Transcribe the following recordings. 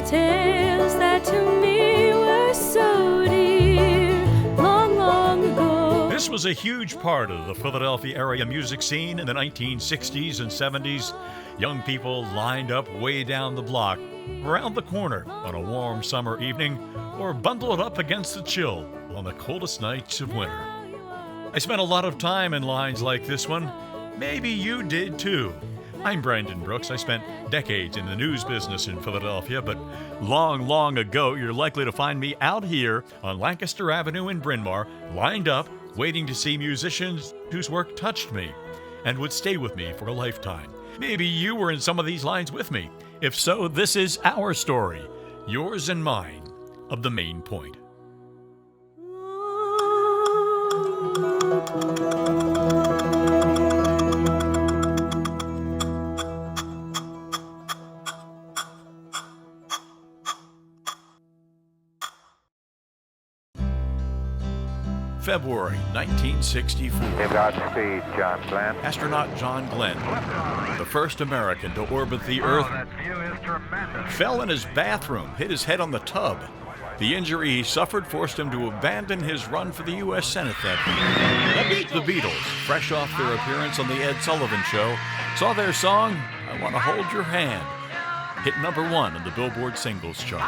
tales that to me were so dear long, long ago. This was a huge part of the Philadelphia area music scene in the 1960s and 70s. Young people lined up way down the block, around the corner on a warm summer evening, or bundled up against the chill on the coldest nights of winter. I spent a lot of time in lines like this one. Maybe you did too. I'm Brandon Brooks. I spent decades in the news business in Philadelphia, but long, long ago, you're likely to find me out here on Lancaster Avenue in Bryn Mawr, lined up, waiting to see musicians whose work touched me and would stay with me for a lifetime. Maybe you were in some of these lines with me. If so, this is our story, yours and mine, of the Main Point. February 1964. Godspeed, John Glenn. Astronaut John Glenn, the first American to orbit the Earth, That view is tremendous. fell in his bathroom, hit his head on the tub. The injury he suffered forced him to abandon his run for the U.S. Senate that year. The Beatles, fresh off their appearance on The Ed Sullivan Show, saw their song, I Want to Hold Your Hand, hit #1 in the Billboard Singles Chart.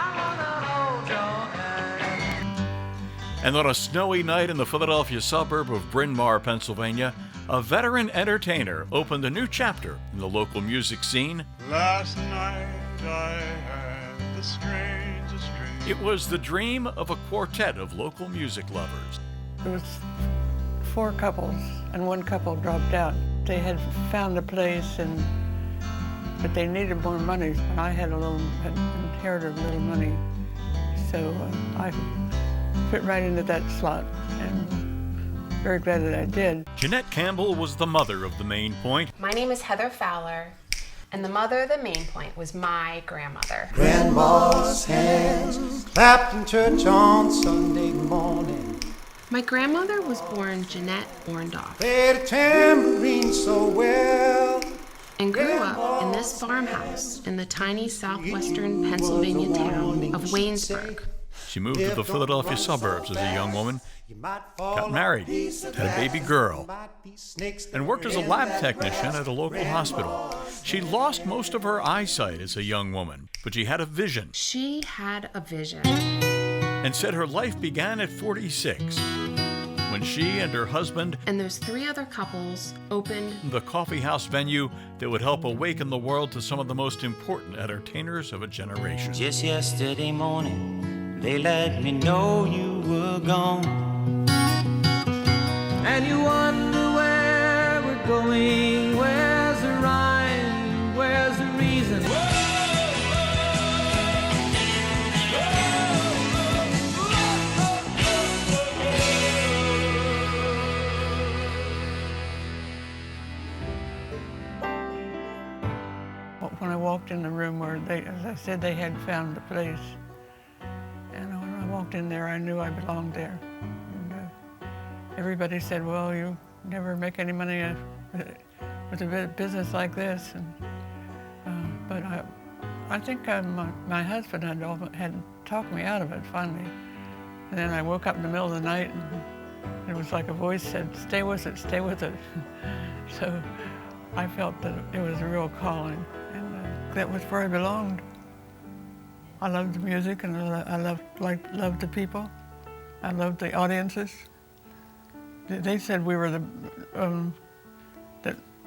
And on a snowy night in the Philadelphia suburb of Bryn Mawr, Pennsylvania, a veteran entertainer opened a new chapter in the local music scene. Last night I had the strangest dream. It was the dream of a quartet of local music lovers. There was 4 couples, and 1 couple dropped out. They had found a place, but they needed more money, and I had inherited a little money, so I fit right into that slot, and very glad that I did. Jeanette Campbell was the mother of the Main Point. My name is Heather Fowler, and the mother of the Main Point was my grandmother. Grandma's hands clapped in church on Sunday morning. My grandmother was born Jeanette Orndorff Played a tambourine so well. and grew up in this farmhouse in the tiny southwestern Pennsylvania town of Waynesburg. She moved to the Philadelphia suburbs as a young woman, got married, had a baby girl, and worked as a lab technician at a local hospital. She lost most of her eyesight as a young woman, but she had a vision. She had a vision. And said her life began at 46, when she and her husband And those 3 other couples opened the coffee house venue that would help awaken the world to some of the most important entertainers of a generation. Just yesterday morning, they let me know you were gone. And you wonder where we're going, where's the rhyme, where's the reason? When I walked in the room where as I said, they had found the place, and when I walked in there, I knew I belonged there. And everybody said, well, you never make any money with a business like this. But I think my husband had talked me out of it finally. And then I woke up in the middle of the night, and it was like a voice said, stay with it, stay with it. So I felt that it was a real calling, and that was where I belonged. I loved the music, and I loved the people. I loved the audiences. They said we were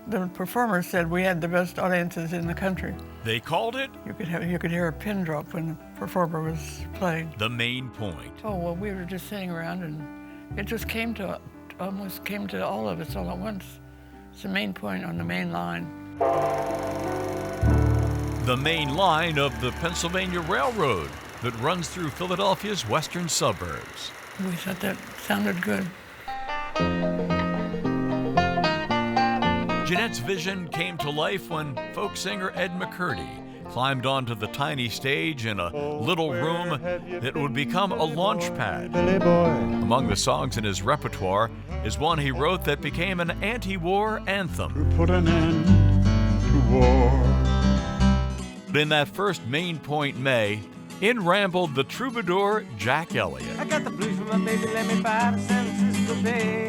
the performers said we had the best audiences in the country. They called it You could hear a pin drop when the performer was playing. the Main Point. Oh well, we were just sitting around, and it just almost came to all of us all at once. It's the Main Point on the main line. The main line of the Pennsylvania Railroad that runs through Philadelphia's western suburbs. We thought that sounded good. Jeanette's vision came to life when folk singer Ed McCurdy climbed onto the tiny stage in a little room that would become a launch pad. Among the songs in his repertoire is one he wrote that became an anti-war anthem. Put an end to war. But in that first Main Point May, In rambled the troubadour Jack Elliott. I got the blues from my baby, let me by to San Francisco Bay.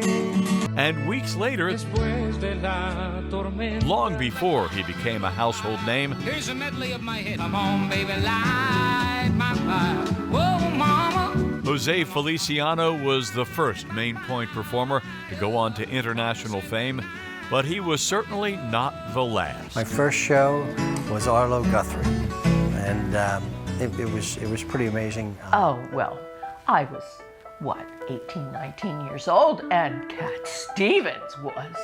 And weeks later, Después de la tormenta. long before he became a household name, Here's a medley of my hit. Come on, baby, light my fire. Whoa, mama. Jose Feliciano was the first Main Point performer to go on to international fame, but he was certainly not the last. My first show was Arlo Guthrie, and it was pretty amazing. Oh, well, I was, 18, 19 years old, and Cat Stevens was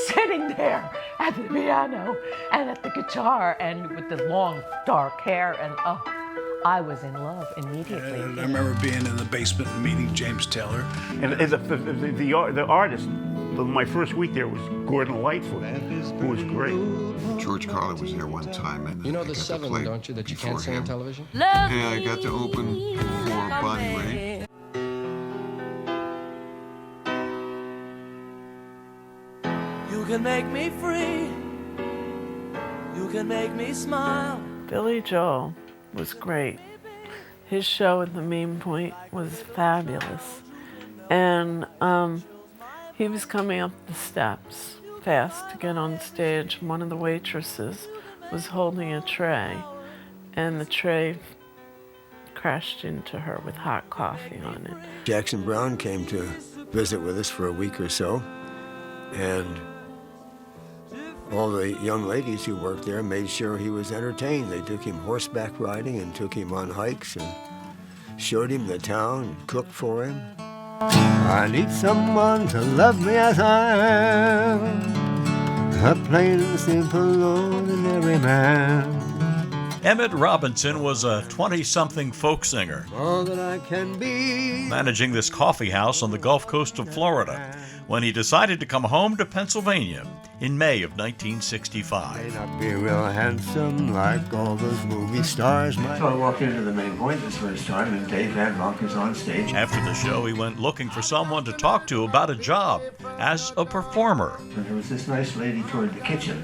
sitting there at the piano and at the guitar and with the long, dark hair, and I was in love immediately. And I remember being in the basement and meeting James Taylor. And the artist, my first week there was Gordon Lightfoot, who was great. George Carlin was there one time, and you know the seven, don't you, that you can't say on television? Yeah, I got to open for Bonnie Raitt. You can make me free. You can make me smile. Billy Joel was great. His show at the Main Point was fabulous. And he was coming up the steps fast to get on stage. One of the waitresses was holding a tray, and the tray crashed into her with hot coffee on it. Jackson Browne came to visit with us for a week or so, and all the young ladies who worked there made sure he was entertained. They took him horseback riding and took him on hikes and showed him the town and cooked for him. I need someone to love me as I am, a plain and simple ordinary man. Emmett Robinson was a 20-something folk singer, All that I can be. managing this coffee house on the Gulf Coast of Florida when he decided to come home to Pennsylvania in May of 1965. May not be real handsome like all those movie stars. So I walked into the Main Point this first time, and Dave Van Ronk was on stage. After the show, he went looking for someone to talk to about a job as a performer. And there was this nice lady toward the kitchen.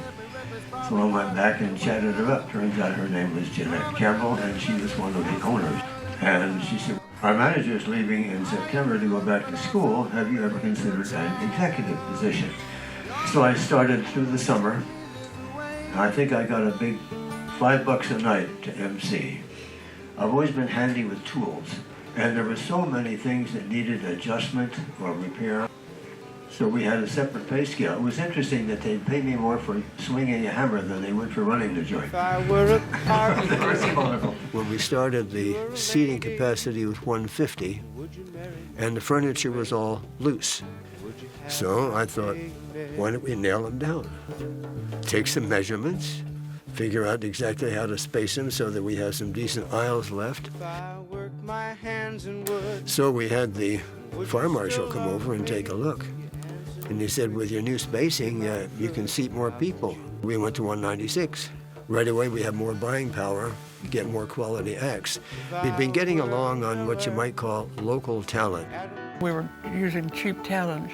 So I went back and chatted her up. Turns out her name was Jeanette Campbell, and she was one of the owners. And she said, our manager is leaving in September to go back to school. Have you ever considered an executive position? So I started through the summer. I think I got a big $5 a night to MC. I've always been handy with tools, and there were so many things that needed adjustment or repair. So we had a separate pay scale. It was interesting that they'd pay me more for swinging a hammer than they would for running the joint. When we started, the seating capacity was 150, and the furniture was all loose. So I thought, why don't we nail them down? Take some measurements, figure out exactly how to space them so that we have some decent aisles left. So we had the fire marshal come over and take a look. And he said, with your new spacing, you can seat more people. We went to 196. Right away, we have more buying power, get more quality acts. We'd been getting along on what you might call local talent. We were using cheap talent.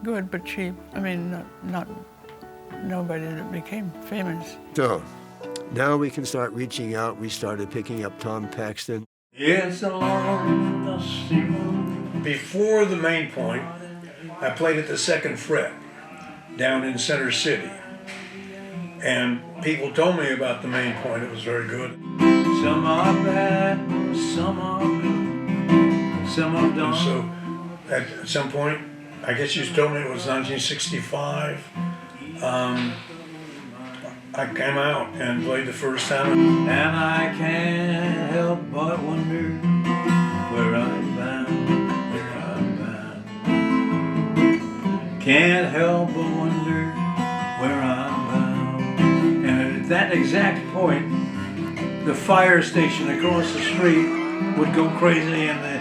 Good, but cheap. I mean, not nobody that became famous. So now we can start reaching out. We started picking up Tom Paxton. It's along the sea. Before the Main Point, I played at the Second Fret down in Center City. And people told me about the Main Point. It was very good. Some are bad, some are good, some are dumb. So at some point, I guess you told me it was 1965, I came out and played the first time. And I can't help but wonder where I'm bound, where I'm bound. Can't help but wonder where I'm bound. And at that exact point, the fire station across the street would go crazy, and the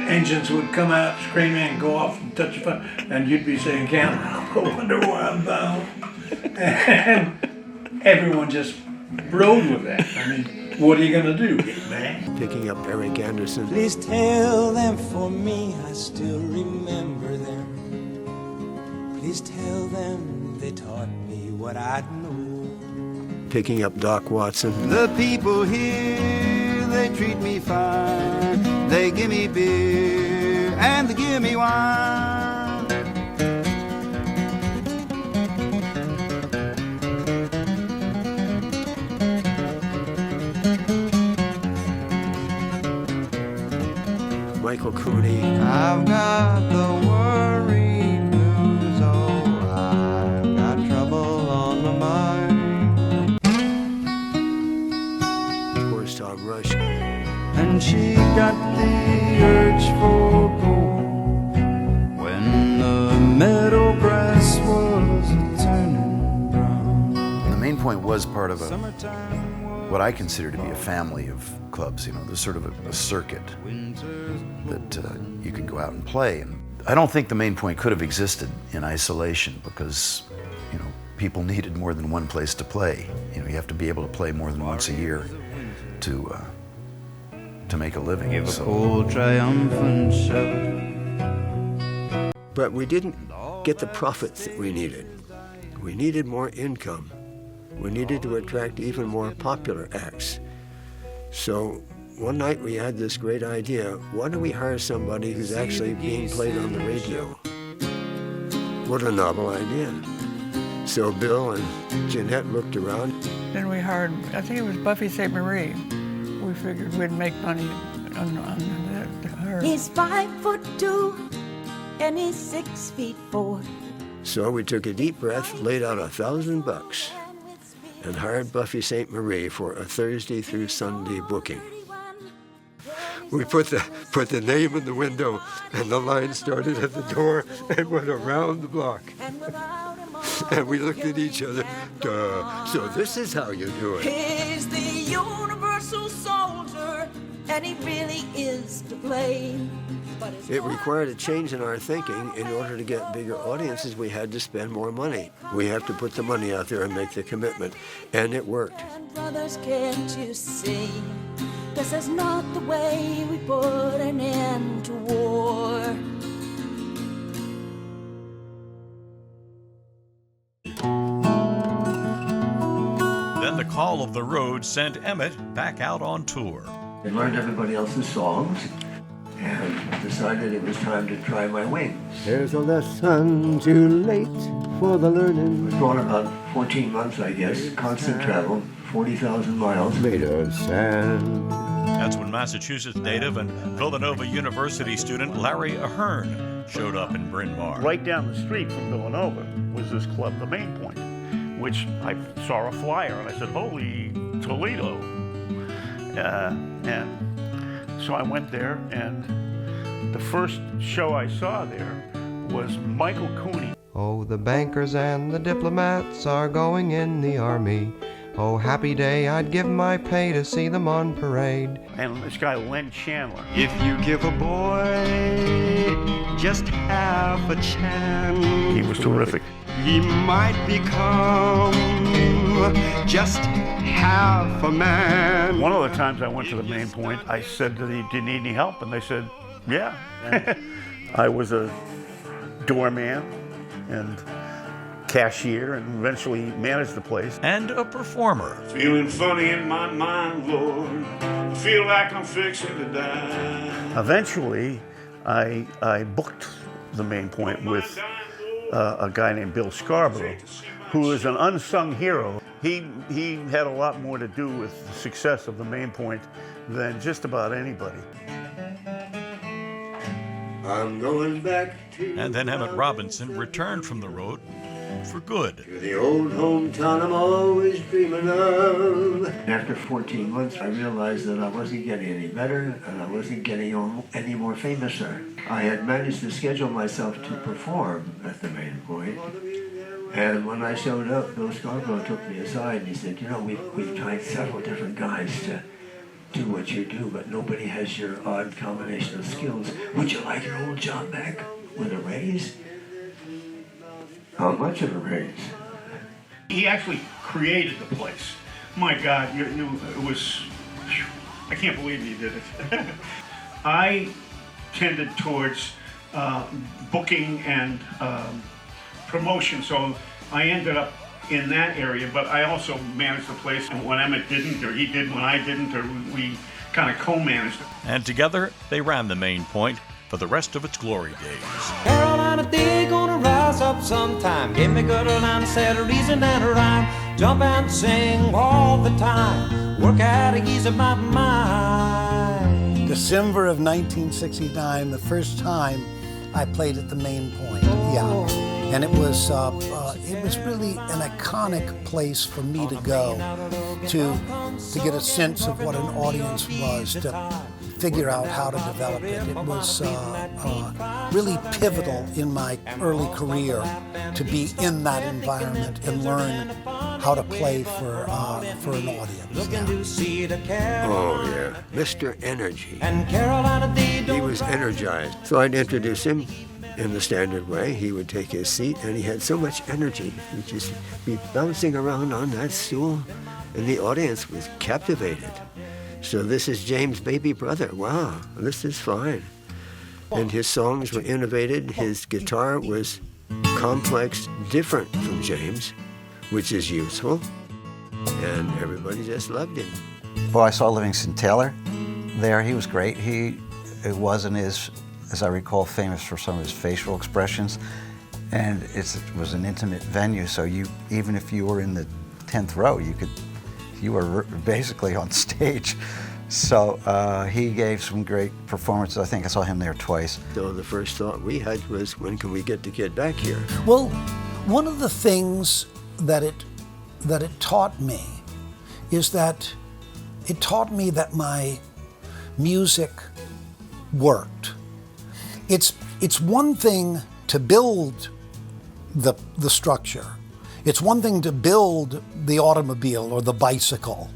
engines would come out screaming and go off and touch the fire, and you'd be saying, can't help but wonder where I'm bound. And everyone just rode with that. I mean, what are you gonna do, man? Picking up Eric Anderson. Please tell them for me, I still remember them. Please tell them they taught me what I know. picking up Doc Watson. The people here, they treat me fine. They give me beer and they give me wine. Michael Cooney. I've got the worry blues, oh, I've got trouble on my mind. Of course, Tom Rush. And she got the urge for gold when the meadow grass was turning brown. The Main Point was part of what I consider to be a family of clubs. You know, there's sort of a circuit that you can go out and play. And I don't think the Main Point could have existed in isolation because, you know, people needed more than one place to play. You know, you have to be able to play more than once a year to make a living. Give a cold, triumphant shout. But we didn't get the profits that we needed. We needed more income. We needed to attract even more popular acts. So one night we had this great idea. Why don't we hire somebody who's actually being played on the radio? What a novel idea. So Bill and Jeanette looked around. Then we hired, I think it was Buffy St. Marie. We figured we'd make money on her. He's 5'2" and he's 6'4". So we took a deep breath, laid out $1,000 and hired Buffy St. Marie for a Thursday through Sunday booking. We put the name in the window, and the line started at the door and went around the block. And we looked at each other. Duh. So this is how you do it. He's the universal soldier, and he really is to blame. It required a change in our thinking. In order to get bigger audiences, we had to spend more money. We have to put the money out there and make the commitment. And it worked. And brothers, can't you see? This is not the way we put an end to war. Then the call of the road sent Emmett back out on tour. I learned everybody else's songs and decided it was time to try my wings. There's a lesson too late for the learning. It was gone about 14 months, I guess. Constant travel, 40,000 miles. Made of sand. That's when Massachusetts native and Villanova University student Larry Ahern showed up in Bryn Mawr. Right down the street from Villanova was this club, the Main Point, which I saw a flyer and I said, holy Toledo. And so I went there, and the first show I saw there was Michael Cooney. Oh, the bankers and the diplomats are going in the army. Oh, happy day, I'd give my pay to see them on parade. And this guy, Len Chandler. If you give a boy just half a chance, He was terrific. he might become just half a man. One of the times I went to the Main Point, I said, do you need any help? And they said, yeah. I was a doorman and cashier and eventually managed the place. And a performer. Feeling funny in my mind, Lord. I feel like I'm fixing to die. Eventually, I booked the Main Point with a guy named Bill Scarborough, who is an unsung hero. He had a lot more to do with the success of the Main Point than just about anybody. I'm going back to... And then Emmett Robinson returned from the road for good. To the old hometown I'm always dreaming of. After 14 months, I realized that I wasn't getting any better and I wasn't getting any more famouser. I had managed to schedule myself to perform at the Main Point. And when I showed up, Bill Scarborough took me aside and he said, you know, we've tried several different guys to do what you do, but nobody has your odd combination of skills. Would you like your old job back with a raise? How much of a raise? He actually created the place. My God, it was, I can't believe he did it. I tended towards booking and promotion, so I ended up in that area, but I also managed the place when Emmett didn't, or he did when I didn't, or we kind of co-managed it. And together, they ran the Main Point for the rest of its glory days. Carolina day gonna rise up sometime. Give me good line, set a reason and a rhyme. Jump and sing all the time. Work out a ease of my mind. December of 1969, the first time I played at the Main Point. Yeah, and it was really an iconic place for me to go to get a sense of what an audience was, to figure out how to develop it. It was really pivotal in my early career to be in that environment and learn how to play for an audience. Yeah. Oh yeah, Mr. Energy. He was energized. So I'd introduce him in the standard way. He would take his seat, and he had so much energy. He'd just be bouncing around on that stool, and the audience was captivated. So this is James' baby brother. Wow, this is fine. And his songs were innovated. His guitar was complex, different from James, which is useful. And everybody just loved him. Well, I saw Livingston Taylor there. He was great. He wasn't as I recall, famous for some of his facial expressions. And it was an intimate venue, so even if you were in the 10th row, you were basically on stage. So he gave some great performances. I think I saw him there twice. So the first thought we had was, when can we get the kid back here? Well, one of the things that it taught me is that it taught me that my music worked. It's one thing to build the structure. It's one thing to build the automobile or the bicycle.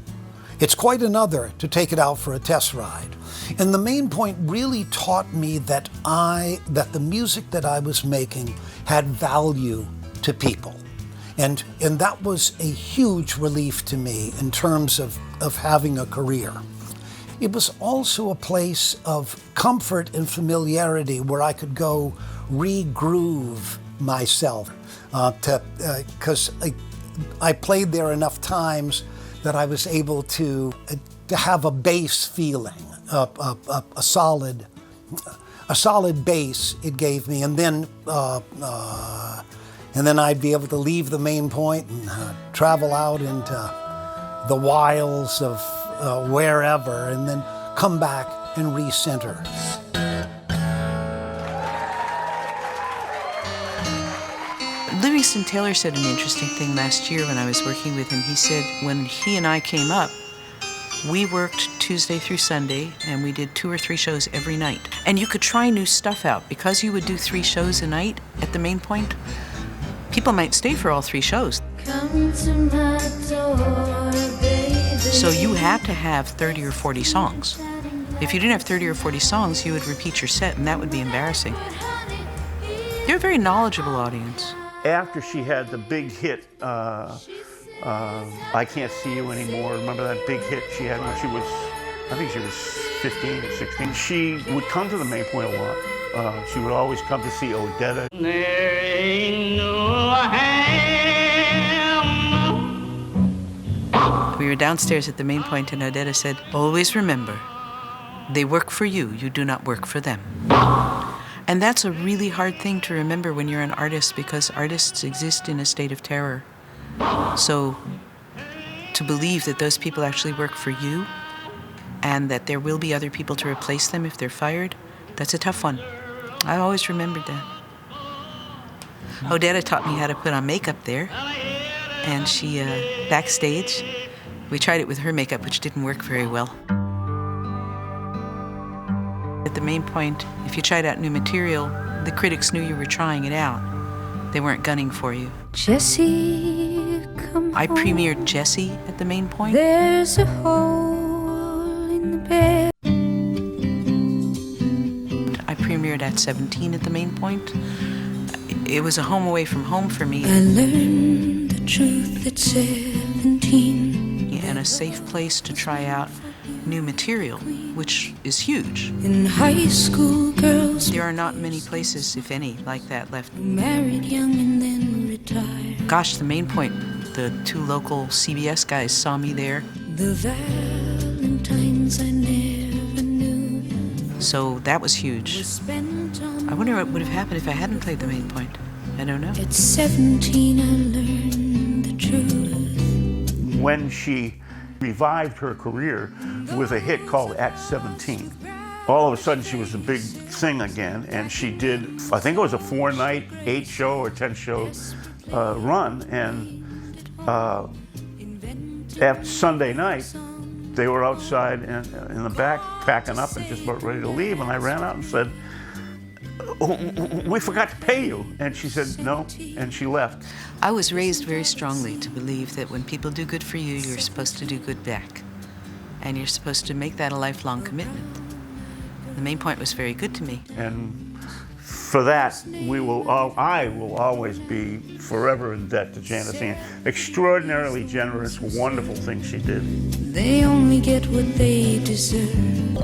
It's quite another to take it out for a test ride. And the Main Point really taught me that the music that I was making had value to people. And that was a huge relief to me in terms of having a career. It was also a place of comfort and familiarity where I could go re-groove myself, because I played there enough times that I was able to have a bass feeling, a solid bass it gave me, and then I'd be able to leave the Main Point and travel out into the wilds of wherever, and then come back and recenter. Livingston Taylor said an interesting thing last year when I was working with him. He said when he and I came up, we worked Tuesday through Sunday, and we did 2 or 3 shows every night. And you could try new stuff out. Because you would do 3 shows a night at the Main Point, people might stay for all 3 shows. Come to my door, baby. So you had to have 30 or 40 songs. If you didn't have 30 or 40 songs, you would repeat your set, and that would be embarrassing. They're a very knowledgeable audience. After she had the big hit, I Can't See You Anymore, remember that big hit she had when she was, I think she was 15 or 16. She would come to the Main Point a lot. She would always come to see Odetta. There ain't no We were downstairs at the Main Point, and Odetta said, "Always remember, they work for you, you do not work for them." And that's a really hard thing to remember when you're an artist, because artists exist in a state of terror. So to believe that those people actually work for you and that there will be other people to replace them if they're fired, that's a tough one. I always remembered that. Odetta taught me how to put on makeup there, and she, backstage, we tried it with her makeup, which didn't work very well. At the Main Point, if you tried out new material, the critics knew you were trying it out. They weren't gunning for you. Jessie, come I home. premiered Jessie at the Main Point. There's a hole in the bed. I premiered at 17 at the Main Point. It was a home away from home for me. I learned the truth at 17. And a safe place to try out new material, which is huge. In high school, girls There are not many places, if any, like that left. married young and then retired. Gosh, the Main Point The two local CBS guys saw me there. The Valentines I never knew. So that was huge. I wonder what would have happened if I hadn't played the Main Point. I don't know. At 17 I learned the truth. When she revived her career with a hit called At 17, all of a sudden she was a big thing again, and she did, I think it was a 4-night, 8-show or 10-show run, and after Sunday night, they were outside in the back packing up and just about ready to leave, and I ran out and said, "Oh, we forgot to pay you." And she said no, and she left. I was raised very strongly to believe that when people do good for you, you're supposed to do good back. And you're supposed to make that a lifelong commitment. The Main Point was very good to me. And for that, I will always be forever in debt to Janis Ian. Extraordinarily generous, wonderful things she did. They only get what they deserve.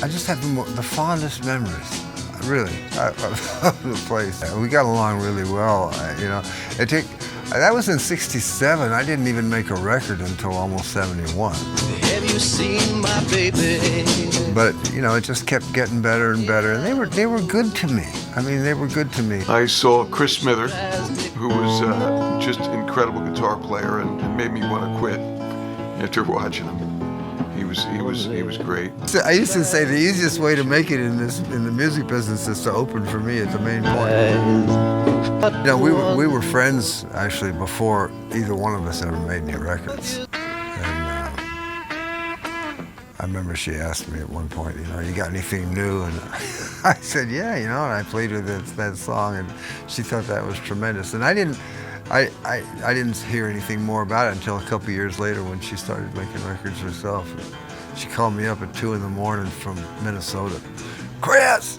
I just have the fondest memories, really, of the place. We got along really well, you know. That was in '67. I didn't even make a record until almost '71. Have you seen my baby? But, you know, it just kept getting better and better, and they were good to me. I mean, they were good to me. I saw Chris Smither, who was just an incredible guitar player, and made me want to quit after watching him. He was great. So I used to say the easiest way to make it in the music business is to open for me at the Main Point. You know, we were friends actually before either one of us ever made any records. And I remember she asked me at one point, you know, "You got anything new?" And I said, "Yeah, you know," and I played her that song, and she thought that was tremendous. And I didn't hear anything more about it until a couple years later when she started making records herself. She called me up at 2 in the morning from Minnesota. "Chris!"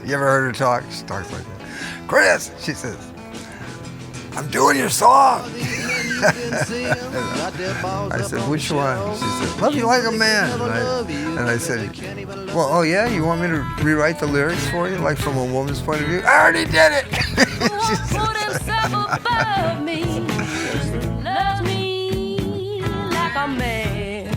You ever heard her talk? She talks like that. "Chris," she says, "I'm doing your song." I said, "Which one?" She said, "Love You Like a Man." And I said, "Well, oh yeah, you want me to rewrite the lyrics for you, like from a woman's point of view?" "I already did it." She said, above me, loves me like a man.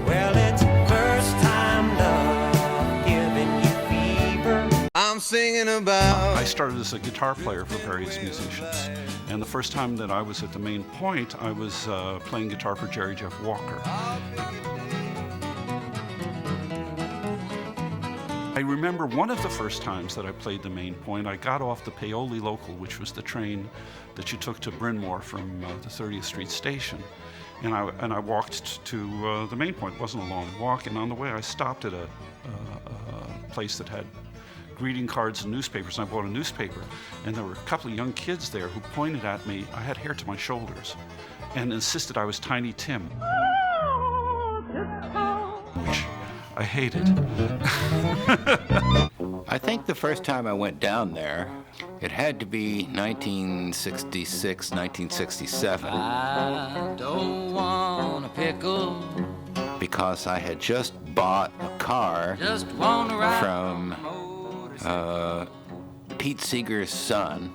Well, it's first time love giving you fever. I'm singing about. I started as a guitar player for various musicians, and the first time that I was at the Main Point, I was playing guitar for Jerry Jeff Walker. I remember one of the first times that I played the Main Point, I got off the Paoli Local, which was the train that you took to Bryn Mawr from the 30th Street station. And I walked to the Main Point. It wasn't a long walk, and on the way I stopped at a place that had greeting cards and newspapers, and I bought a newspaper. And there were a couple of young kids there who pointed at me. I had hair to my shoulders and insisted I was Tiny Tim, which I hated. I think the first time I went down there, it had to be 1966, 1967. I don't want a pickle. Because I had just bought a car Just wanna ride from Pete Seeger's son,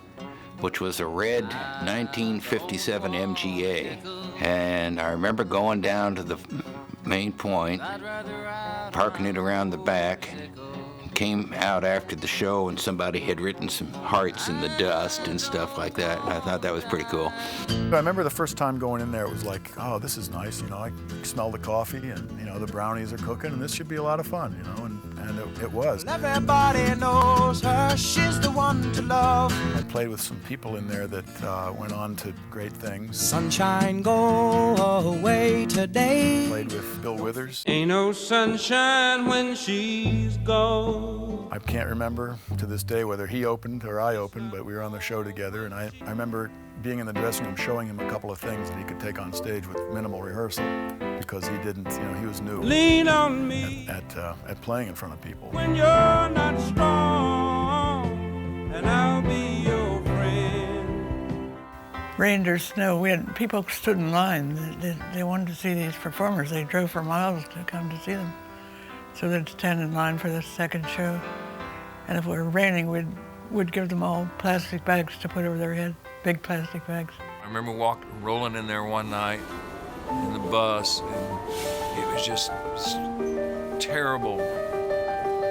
which was a red 1957 MGA. And I remember going down to the Main Point, parking it around the back, came out after the show and somebody had written some hearts in the dust and stuff like that. And I thought that was pretty cool. I remember the first time going in there, it was like, oh, this is nice, you know, I smell the coffee and, you know, the brownies are cooking and this should be a lot of fun, you know, and it was. Everybody knows her, she's the one to love. I played with some people in there that went on to great things. Sunshine, go away today. Played with Bill Withers. Ain't no sunshine when she's gone. I can't remember to this day whether he opened or I opened, but we were on the show together, and I remember being in the dressing room showing him a couple of things that he could take on stage with minimal rehearsal. because he didn't, he was new Lean on me at playing in front of people. when you're not strong, and I'll be your friend. Rain or snow, people stood in line. They wanted to see these performers. They drove for miles to come to see them. So they'd stand in line for the second show. And if it were raining, we'd give them all plastic bags to put over their head, big plastic bags. I remember rolling in there one night in the bus, and it was just terrible,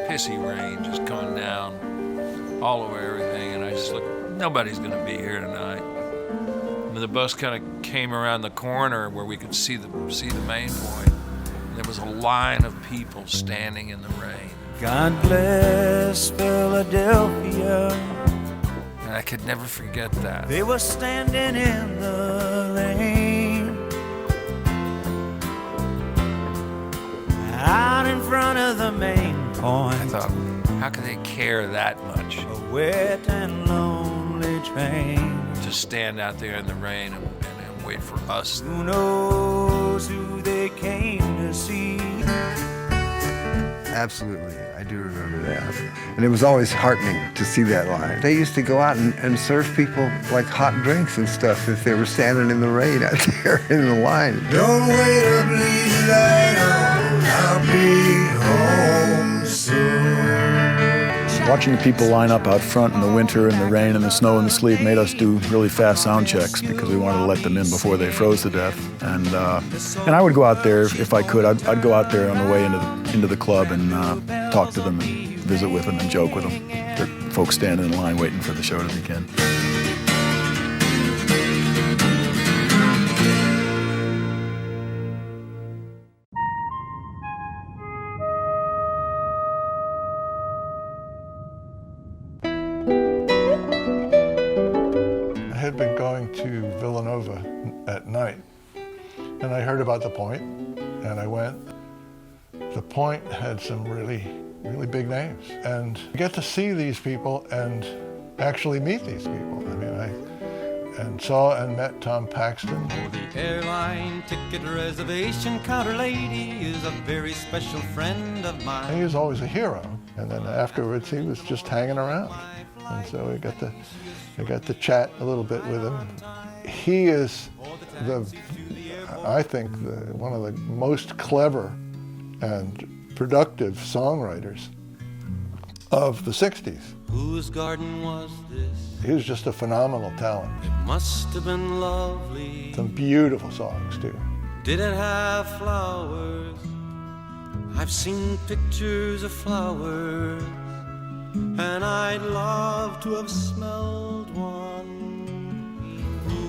pissy rain just coming down all over everything, and I just looked, nobody's gonna be here tonight. And the bus kind of came around the corner where we could see the main point. And there was a line of people standing in the rain. God bless Philadelphia. And I could never forget that. They were standing in the rain, out in front of the main point. I thought, how could they care that much? A wet and lonely train. To stand out there in the rain and wait for us. Who knows who they came to see? Absolutely, I do remember that. And it was always heartening to see that line. They used to go out and serve people like hot drinks and stuff if they were standing in the rain out there in the line. Don't wait up, leave the light on, I'll be home soon. Watching the people line up out front in the winter and the rain and the snow and the sleet made us do really fast sound checks because we wanted to let them in before they froze to death. And I would go out there if I could. I'd go out there on the way into the club and talk to them and visit with them and joke with them. There are folks standing in line waiting for the show to begin. I had been going to Villanova at night, and I heard about the Point, and I went. The Point had some really big names, and you get to see these people and actually meet these people. I mean, I saw and met Tom Paxton. The airline ticket reservation counter lady is a very special friend of mine. And he was always a hero, and then afterwards he was just hanging around, and so I got to chat a little bit with him. He is I think one of the most clever and productive songwriters of the 60s. Whose garden was this? He was just a phenomenal talent. It must have been lovely. Some beautiful songs too. Did it have flowers? I've seen pictures of flowers, and I'd love to have smelled one.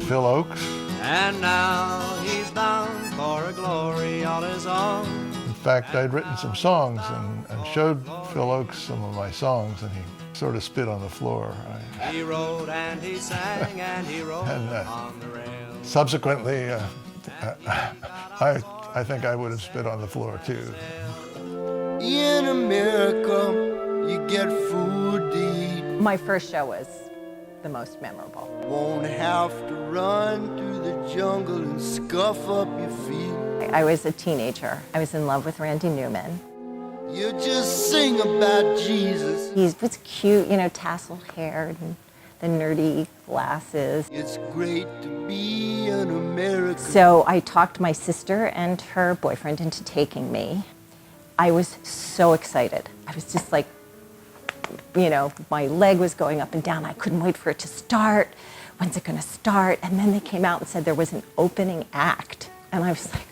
Phil Oakes. And now he's bound for a glory all his own. In fact, I'd written some songs and showed Phil Oakes some of my songs, and he sort of spit on the floor. He wrote and he sang and he wrote And on the rails. subsequently, I think I would have spit on the floor too. In America, you get food to eat. My first show was the most memorable. Won't have to run through the jungle and scuff up your feet. I was a teenager. I was in love with Randy Newman. You just sing about Jesus. He was cute, tassel haired and the nerdy glasses. It's great to be an American. So I talked my sister and her boyfriend into taking me. I was so excited. I was just like, my leg was going up and down. I couldn't wait for it to start. When's it gonna start? And then they came out and said there was an opening act. And I was like,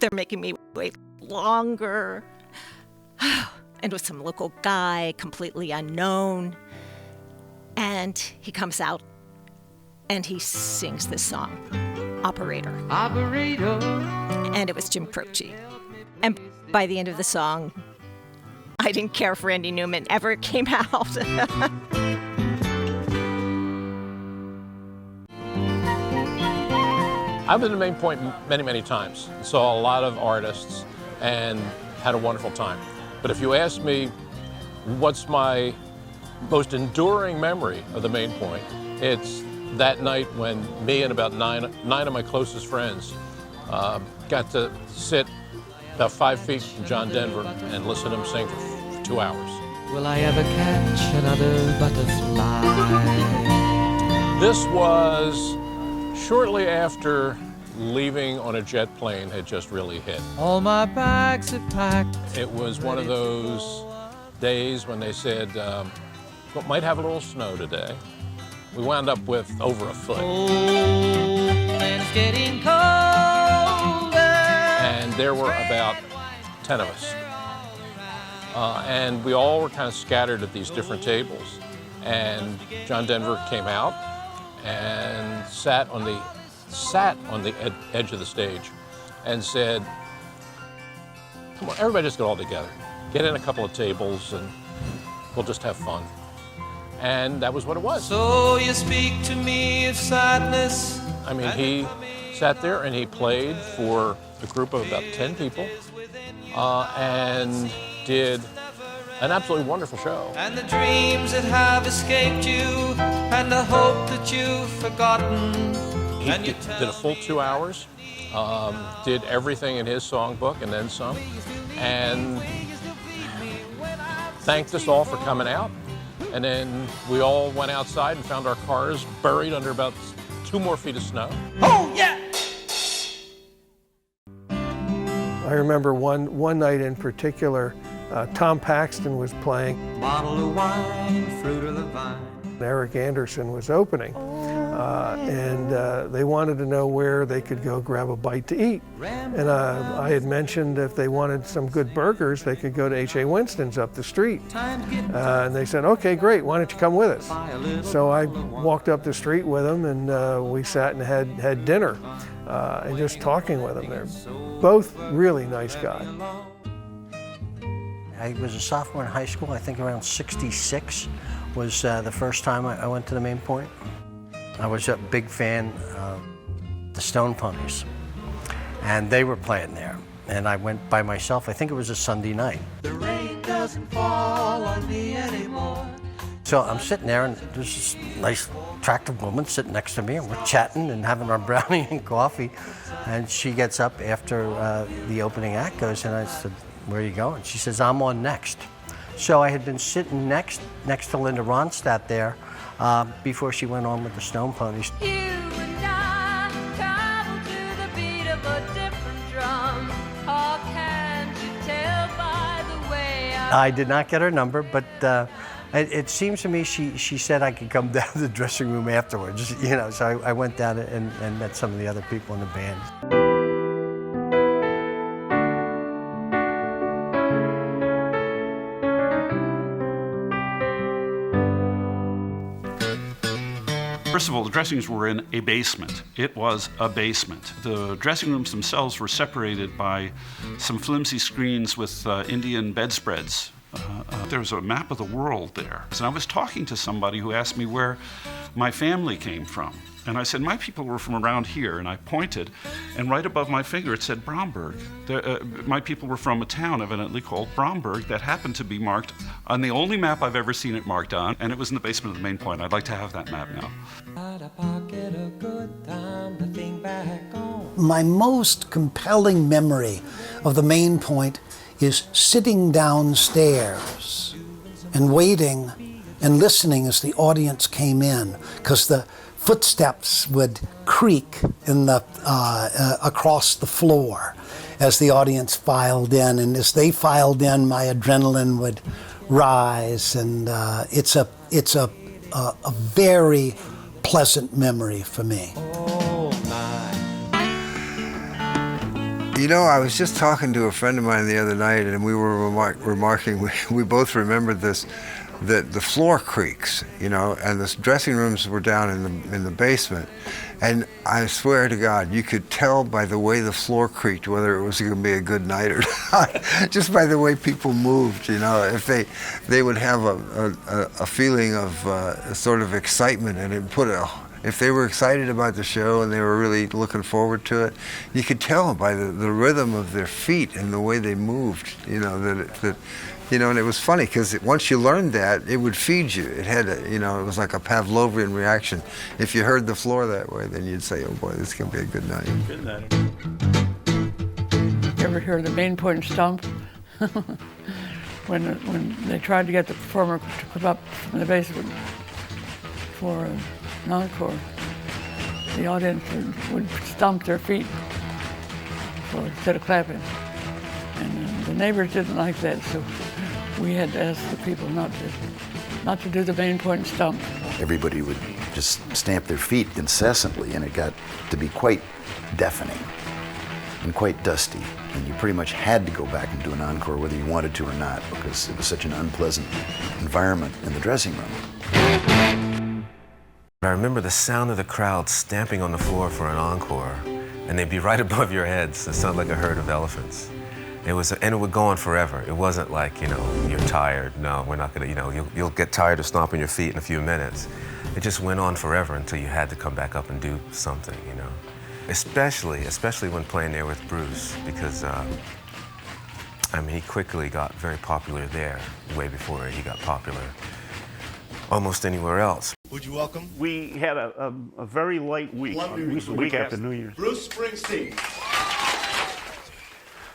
they're making me wait longer. And with some local guy, completely unknown. And he comes out and he sings this song, Operator. Operator. And it was Jim Croce. And by the end of the song, I didn't care if Randy Newman ever came out. I've been to Main Point many, many times. Saw a lot of artists and had a wonderful time. But if you ask me what's my most enduring memory of the Main Point, it's that night when me and about nine of my closest friends got to sit about 5 feet from John Denver and listen to him sing for 2 hours. Will I ever catch another butterfly? This was shortly after leaving on a jet plane had just really hit. All my bags are packed. It was one of those days when they said, might have a little snow today. We wound up with over a foot. And it's getting colder. And there were about 10 of us. And we all were kind of scattered at these different tables. And John Denver came out and sat on the edge of the stage and said, come on, everybody just get all together. Get in a couple of tables and we'll just have fun. And that was what it was. So you speak to me of sadness. I mean, he sat there and he played for a group of about 10 people and did an absolutely wonderful show. And the dreams that have escaped you and the hope that you've forgotten. He did a full 2 hours, did everything in his songbook and then some, and thanked us all for coming out. And then we all went outside and found our cars buried under about 2 more feet of snow. Oh, yeah! I remember one night in particular, Tom Paxton was playing. Bottle of wine, fruit of the vine. Eric Anderson was opening, and they wanted to know where they could go grab a bite to eat. And I had mentioned if they wanted some good burgers, they could go to H.A. Winston's up the street. And they said, okay, great, why don't you come with us? So I walked up the street with them, and we sat and had dinner, and just talking with them. They're both really nice guys. I was a sophomore in high school, I think around '66 was the first time I went to the Main Point. I was a big fan of the Stone Ponies, and they were playing there. And I went by myself, I think it was a Sunday night. The rain doesn't fall on me anymore. So I'm sitting there, and there's this nice, attractive woman sitting next to me, and we're chatting and having our brownie and coffee. And she gets up after the opening act goes, and I said, where are you going? She says, I'm on next. So I had been sitting next to Linda Ronstadt there before she went on with the Stone Ponies. You and I travel to the beat of a different drum. Or can't you tell by the way I did not get her number, but it seems to me she said I could come down to the dressing room afterwards, you know, so I went down and met some of the other people in the band. First of all, the dressing rooms were in a basement. It was a basement. The dressing rooms themselves were separated by some flimsy screens with Indian bedspreads. There was a map of the world there. And I was talking to somebody who asked me where my family came from. And I said, my people were from around here. And I pointed, and right above my finger it said Bromberg. My people were from a town evidently called Bromberg that happened to be marked on the only map I've ever seen it marked on, and it was in the basement of the Main Point. I'd like to have that map now. My most compelling memory of the Main Point is sitting downstairs and waiting and listening as the audience came in, because the footsteps would creak in the across the floor as the audience filed in, and as they filed in, my adrenaline would rise, and it's a very pleasant memory for me. You know, I was just talking to a friend of mine the other night, and we were remarking, we both remembered this, that the floor creaks, you know, and the dressing rooms were down in the basement. And I swear to God, you could tell by the way the floor creaked whether it was going to be a good night or not, just by the way people moved, you know. If they would have a feeling of sort of excitement, and it if they were excited about the show and they were really looking forward to it, you could tell by the rhythm of their feet and the way they moved, you know, that you know, and it was funny because once you learned that, it would feed you. It had it was like a Pavlovian reaction. If you heard the floor that way, then you'd say, oh boy, this is going to be a good night. Good night. You ever hear the main point stump? when they tried to get the performer to come up from the basement for an encore, the audience would stomp their feet instead of clapping. And the neighbors didn't like that, so we had to ask the people not to do the main point stump. Everybody would just stamp their feet incessantly, and it got to be quite deafening and quite dusty. And you pretty much had to go back and do an encore whether you wanted to or not, because it was such an unpleasant environment in the dressing room. I remember the sound of the crowd stamping on the floor for an encore, and they'd be right above your heads. It sounded like a herd of elephants. And it would go on forever. It wasn't like, you're tired. No, we're not gonna, you'll get tired of stomping your feet in a few minutes. It just went on forever until you had to come back up and do something, Especially when playing there with Bruce, because he quickly got very popular there, way before he got popular almost anywhere else. Would you welcome? We had a very light week. The week after New Year's. Bruce Springsteen.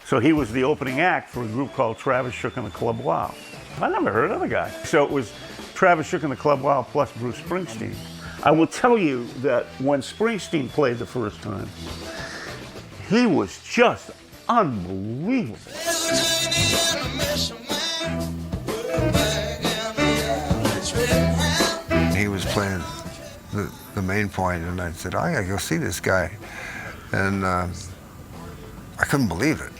So he was the opening act for a group called Travis Shook and the Club Wow. I never heard of the guy. So it was Travis Shook and the Club Wow plus Bruce Springsteen. I will tell you that when Springsteen played the first time, he was just unbelievable. He was playing the main point, and I said, I gotta go see this guy. And I couldn't believe it.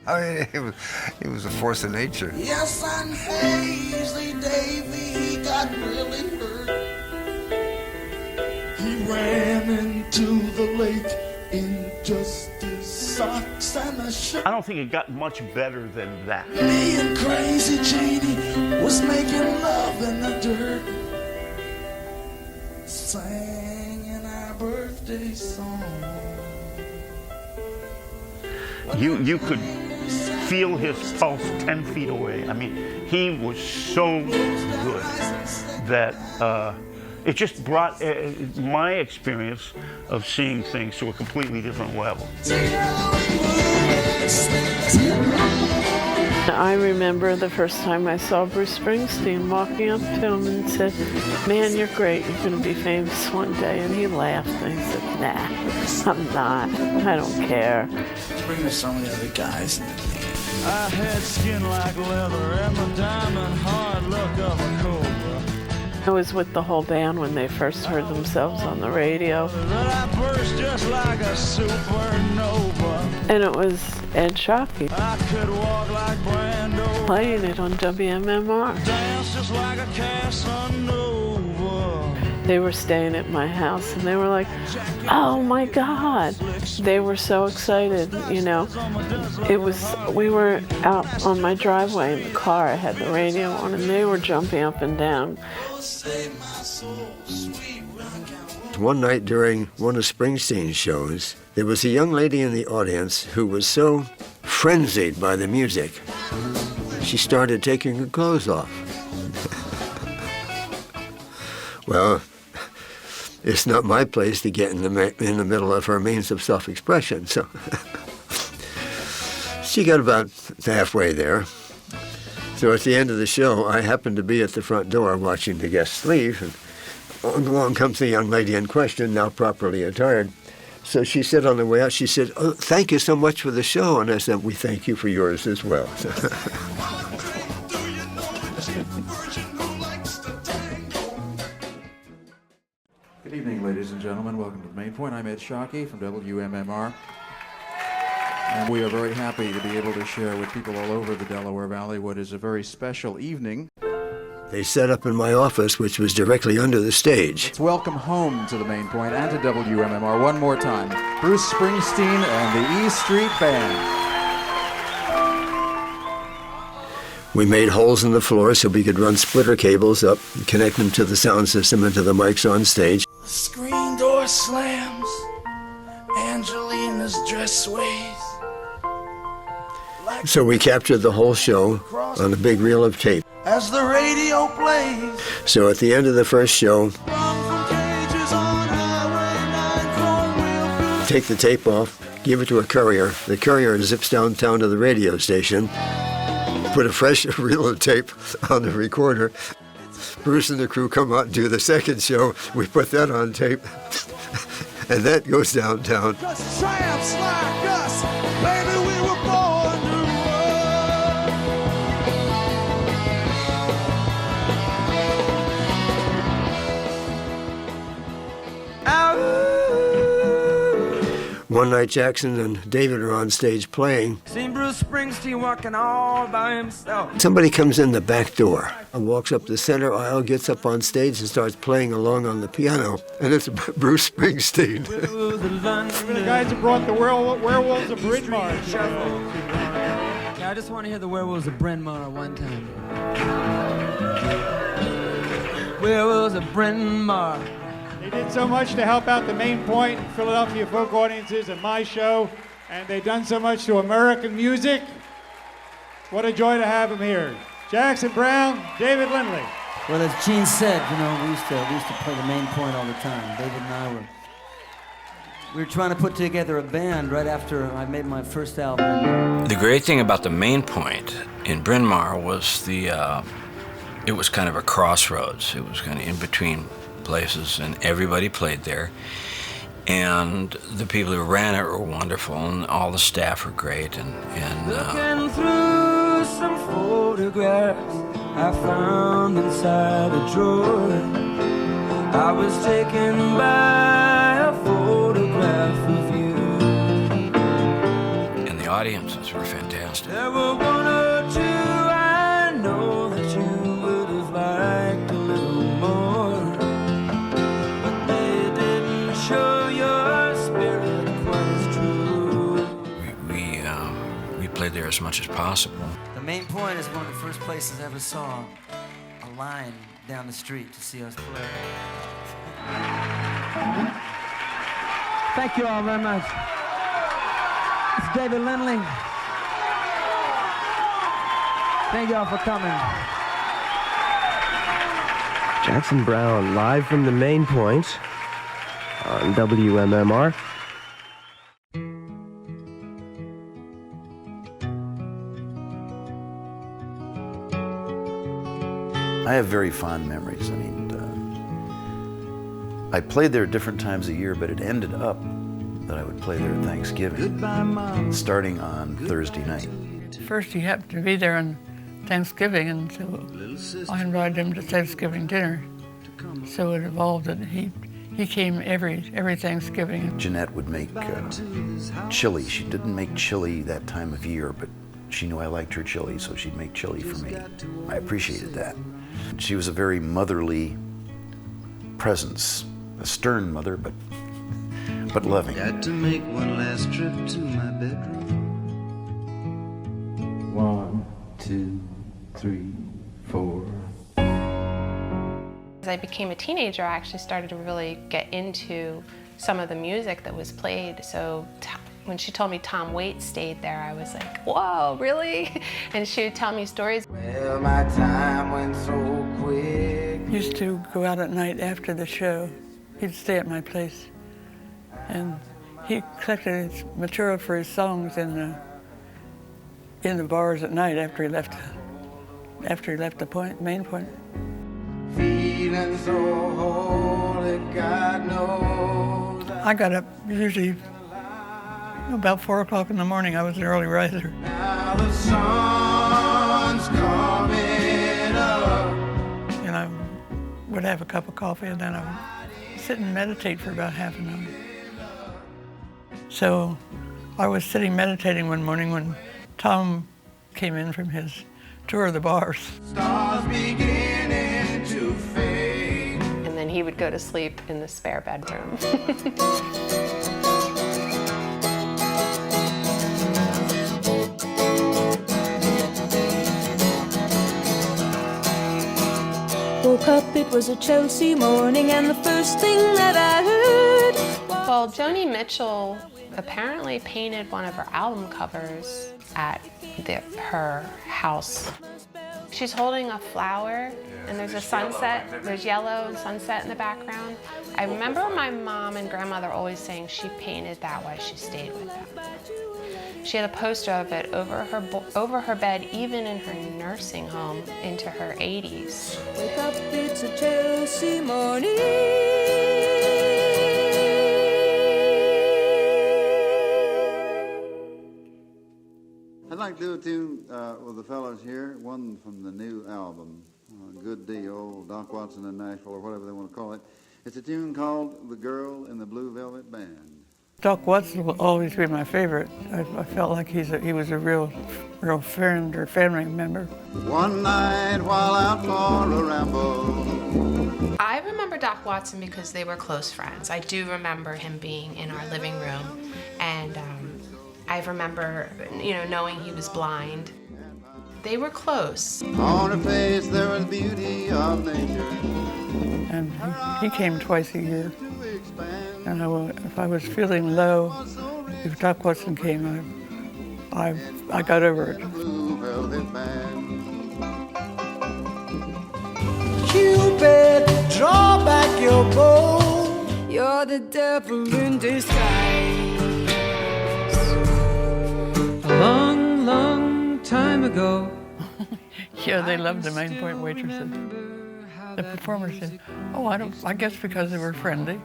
I mean, he was a force of nature. Yes, on Hazley Davy, he got really hurt. He ran into the lake in just his socks and a shirt. I don't think it got much better than that. Me and Crazy Janie was making love in the dirt, singing our birthday song. You could feel his pulse 10 feet away. I mean, he was so good that it just brought my experience of seeing things to a completely different level. I remember the first time I saw Bruce Springsteen walking up to him and said, "Man, you're great. You're going to be famous one day." And he laughed and he said, "Nah, I'm not. I don't care." Bring us some of the other guys. I had skin like leather and the diamond hard look of a cobra. I was with the whole band when they first heard themselves on the radio. I burst just like a supernova. And it was Ed Shockey I could walk like Brando. playing it on WMMR. Dance just like a Casanova. They were staying at my house and they were like, "Oh my God." They were so excited, we were out on my driveway in the car. I had the radio on and they were jumping up and down. One night during one of Springsteen's shows, there was a young lady in the audience who was so frenzied by the music, she started taking her clothes off. Well, it's not my place to get in the middle of her means of self-expression, so she got about halfway there. So at the end of the show, I happened to be at the front door watching the guests leave, and along comes the young lady in question, now properly attired. So she said on the way out, she said, "Oh, thank you so much for the show." And I said, "We thank you for yours as well." Good evening, ladies and gentlemen. Welcome to the Main Point. I'm Ed Shockey from WMMR. And we are very happy to be able to share with people all over the Delaware Valley what is a very special evening. They set up in my office, which was directly under the stage. Let's welcome home to the Main Point and to WMMR one more time, Bruce Springsteen and the E Street Band. We made holes in the floor so we could run splitter cables up and connect them to the sound system and to the mics on stage. The screen door slams, Angelina's dress sways. So we captured the whole show on a big reel of tape. As the radio plays, So at the end of the first show, take the tape off, give it to a courier. The courier zips downtown to the radio station, put a fresh reel of tape on the recorder. Bruce and the crew come out and do the second show. We put that on tape, and that goes downtown. Tramps like us, baby, we were born to One night, Jackson and David are on stage playing. Seen Bruce Springsteen walking all by himself. Somebody comes in the back door and walks up the center aisle, gets up on stage and starts playing along on the piano. And it's Bruce Springsteen. The guys who brought the Werewolves of Bryn Mawr. Yeah, I just want to hear the Werewolves of Bryn Mawr one time. Werewolves of Bryn Mawr. They did so much to help out the Main Point and Philadelphia folk audiences at my show, and they've done so much to American music. What a joy to have them here. Jackson Browne, David Lindley. Well, as Gene said, you know, we used to play the Main Point all the time. David and I were trying to put together a band right after I made my first album. The great thing about the Main Point in Bryn Mawr was it was kind of a crossroads. It was kind of in between places, and everybody played there. And the people who ran it were wonderful, and all the staff were great. Looking through some photographs I found inside a drawer, I was taken by a photograph of you. And the audiences were fantastic. There were one or two I know that you would have liked a little more, but they didn't show your spirit quite as true. We played there as much as possible. The Main Point is one of the first places I ever saw a line down the street to see us play. Thank you all very much. It's David Lindley. Thank you all for coming. Jackson Browne, live from the Main Point on WMMR. I have very fond memories. I mean, I played there at different times a year, but it ended up that I would play there at Thanksgiving, starting on Thursday night. First, he happened to be there on Thanksgiving, and so I invited him to Thanksgiving dinner. So it evolved that he came every Thanksgiving. Jeanette would make chili. She didn't make chili that time of year, but she knew I liked her chili, so she'd make chili for me. I appreciated that. She was a very motherly presence, a stern mother, but loving. Got to make one last trip to my bedroom. 1, 2, 3, 4. As I became a teenager, I actually started to really get into some of the music that was played. So when she told me Tom Waits stayed there, I was like, whoa, really? And she would tell me stories. Well, my time went so quick. He used to go out at night after the show. He'd stay at my place. And he collected his material for his songs in the bars at night after he left the Main Point. Feeling so holy, God knows. I got up usually about 4 o'clock in the morning. I was an early riser. Now the sun's coming up. And I would have a cup of coffee, and then I would sit and meditate for about half an hour. So I was sitting meditating one morning when Tom came in from his tour of the bars. Stars beginning to fade. And then he would go to sleep in the spare bedroom. Woke up, it was a Chelsea morning, and the first thing that I heard. Well, Joni Mitchell apparently painted one of her album covers at her house. She's holding a flower, and there's a sunset. There's yellow and sunset in the background. I remember my mom and grandmother always saying she painted that while she stayed with them. She had a poster of it over her bed, even in her nursing home into her 80s. Wake up, it's a Chelsea morning. I'd like to do a tune with the fellows here, one from the new album, Good Deal, Doc Watson in Nashville, or whatever they want to call it. It's a tune called The Girl in the Blue Velvet Band. Doc Watson will always be my favorite. I felt like he was a real friend or family member. One night while out for a ramble. I remember Doc Watson because they were close friends. I do remember him being in our living room, and I remember, knowing he was blind. They were close. On her face there was beauty of nature. And he came twice a year. And if I was feeling low, if Doc Watson came, I got over it. Cupid, draw back your bow. You're the devil in disguise. A long, long time ago. Yeah, they loved the Main Point waitresses. The performers said, I guess because they were friendly,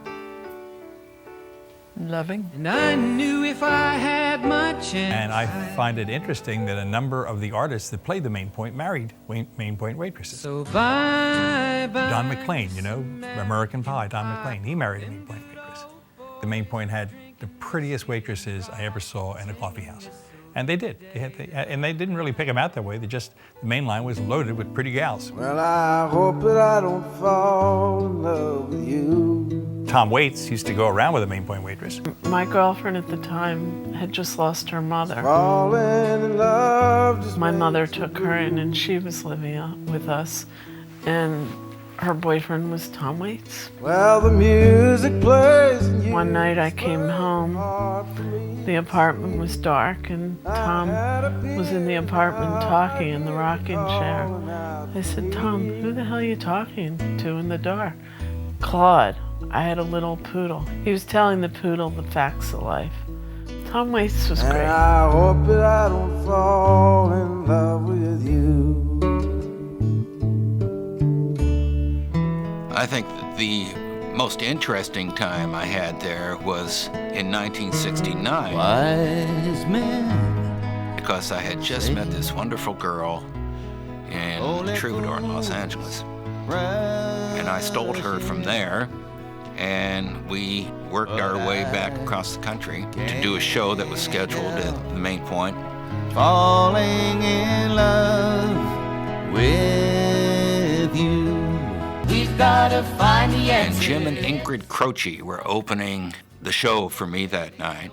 loving. And I knew if I had my chance. And I find it interesting that a number of the artists that played the Main Point married Main Point waitresses. So bye. Don McLean, American Pie, Don McLean, he married a Main Point waitress. The Main Point had the prettiest waitresses I ever saw in a coffee house. And they did. And they didn't really pick them out that way. The main line was loaded with pretty gals. Well, I hope that I don't fall in love with you. Tom Waits used to go around with a Main Point waitress. My girlfriend at the time had just lost her mother. Falling in love. My mother took her in, and she was living with us. And her boyfriend was Tom Waits. Well, the music plays. One night I came home. The apartment was dark, and Tom was in the apartment talking in the rocking chair. I said, Tom, who the hell are you talking to in the dark? Claude. I had a little poodle. He was telling the poodle the facts of life. Tom Waits was great. And I hope that I don't fall in love with you. I think that the most interesting time I had there was in 1969. Wise man. Because I had just met this wonderful girl in the Troubadour in Los Angeles. And I stole her from there, and we worked our way back across the country to do a show that was scheduled at the Main Point. Falling in love with you. We've got to find the And answer. Jim and Ingrid Croce were opening the show for me that night.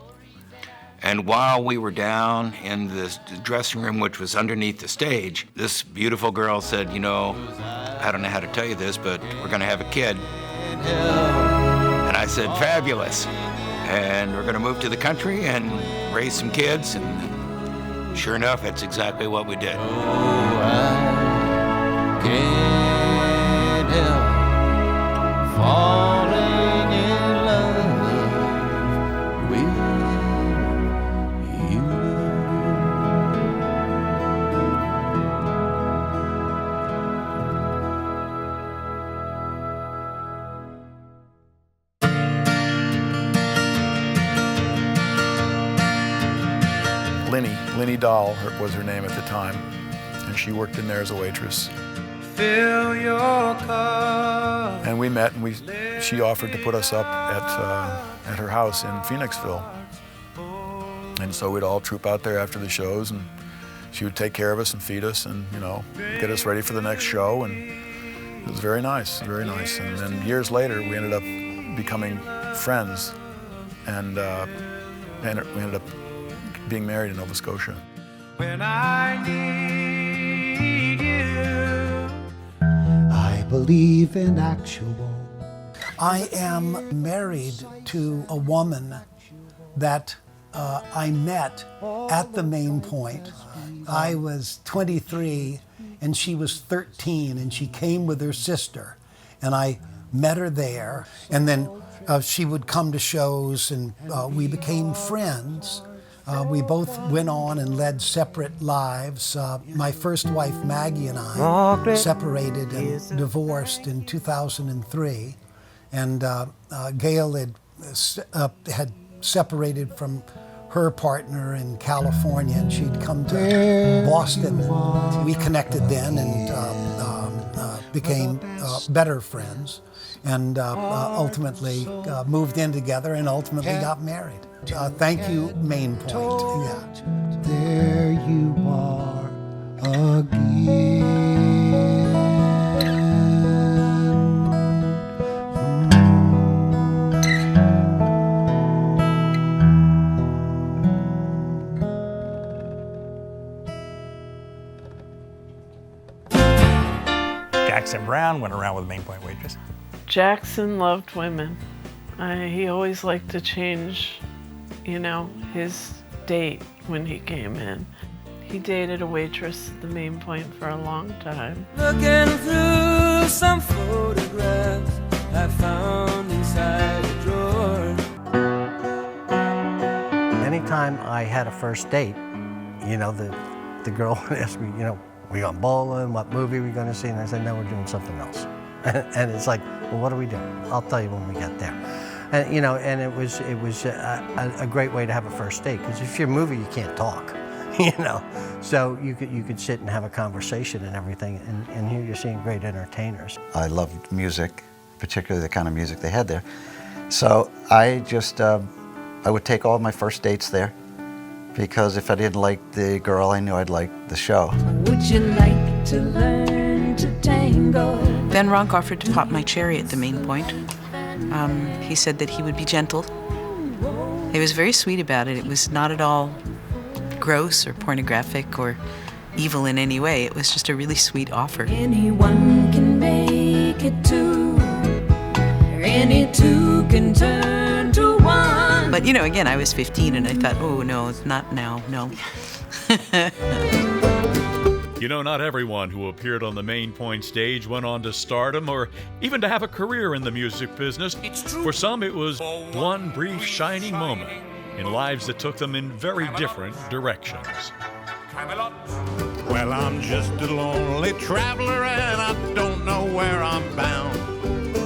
And while we were down in the dressing room, which was underneath the stage, this beautiful girl said, I don't know how to tell you this, but we're going to have a kid. And I said, fabulous. And we're going to move to the country and raise some kids. And sure enough, that's exactly what we did. Can't help falling in love with you. Linnie Dahl was her name at the time, and she worked in there as a waitress. Fill your cup. And we met, and she offered to put us up at her house in Phoenixville. And so we'd all troop out there after the shows, and she would take care of us and feed us and, get us ready for the next show. And it was very nice, very nice. And then years later, we ended up becoming friends, and we ended up being married in Nova Scotia. When I need you. I believe in actual. I am married to a woman that I met at the Main Point. I was 23 and she was 13, and she came with her sister, and I met her there, and then she would come to shows, and we became friends. We both went on and led separate lives. My first wife, Maggie, and I separated and divorced in 2003, and Gail had separated from her partner in California, and she'd come to Boston. We connected then and became better friends, and ultimately moved in together and ultimately got married. Thank you, Main Point. Yeah. There you are again. Jackson Browne went around with a Main Point waitress. Jackson loved women. He always liked to change, his date when he came in. He dated a waitress at the Main Point for a long time. Looking through some photographs I found inside a drawer. Anytime I had a first date, the girl would ask me, we going bowling, what movie are we going to see? And I said, no, we're doing something else. And it's like, well, what are we doing? I'll tell you when we get there. And and it was a great way to have a first date, because if you're a movie, you can't talk, So you could sit and have a conversation and everything, and here you're seeing great entertainers. I loved music, particularly the kind of music they had there. So I just, I would take all my first dates there, because if I didn't like the girl, I knew I'd like the show. Would you like to learn to tango? Ben Ronk offered to pop my cherry at the Main Point. He said that he would be gentle. He was very sweet about it. It was not at all gross or pornographic or evil in any way. It was just a really sweet offer. Anyone can make it two, or any two can turn to one. But again, I was 15 and I thought, oh no, not now, no. Not everyone who appeared on the Main Point stage went on to stardom or even to have a career in the music business. For some, it was one brief shining moment in lives that took them in very different directions. Well, I'm just a lonely traveler and I don't know where I'm bound.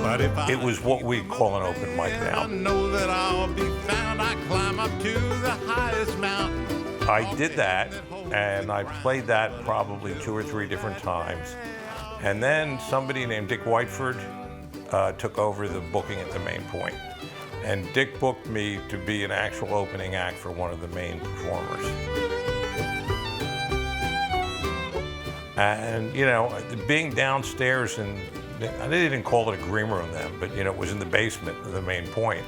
But if it was what we call an open mic now. I know that I'll be found. I climb up to the highest mountain. I did that, and I played that probably 2 or 3 different times. And then somebody named Dick Whiteford took over the booking at the Main Point. And Dick booked me to be an actual opening act for one of the main performers. And, being downstairs, and they didn't call it a green room then, but, it was in the basement of the Main Point.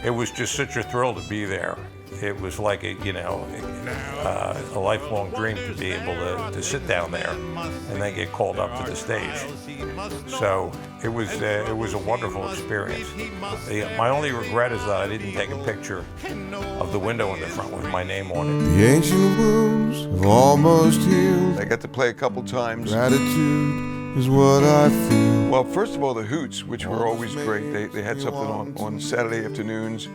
It was just such a thrill to be there. It was like a lifelong dream to be able to sit down there and then get called up to the stage. So it was a wonderful experience. My only regret is that I didn't take a picture of the window in the front with my name on it. The ancient wounds have almost healed. I got to play a couple times. Gratitude is what I feel. Well, first of all, the Hoots, which were always great. They had something on Saturday afternoons,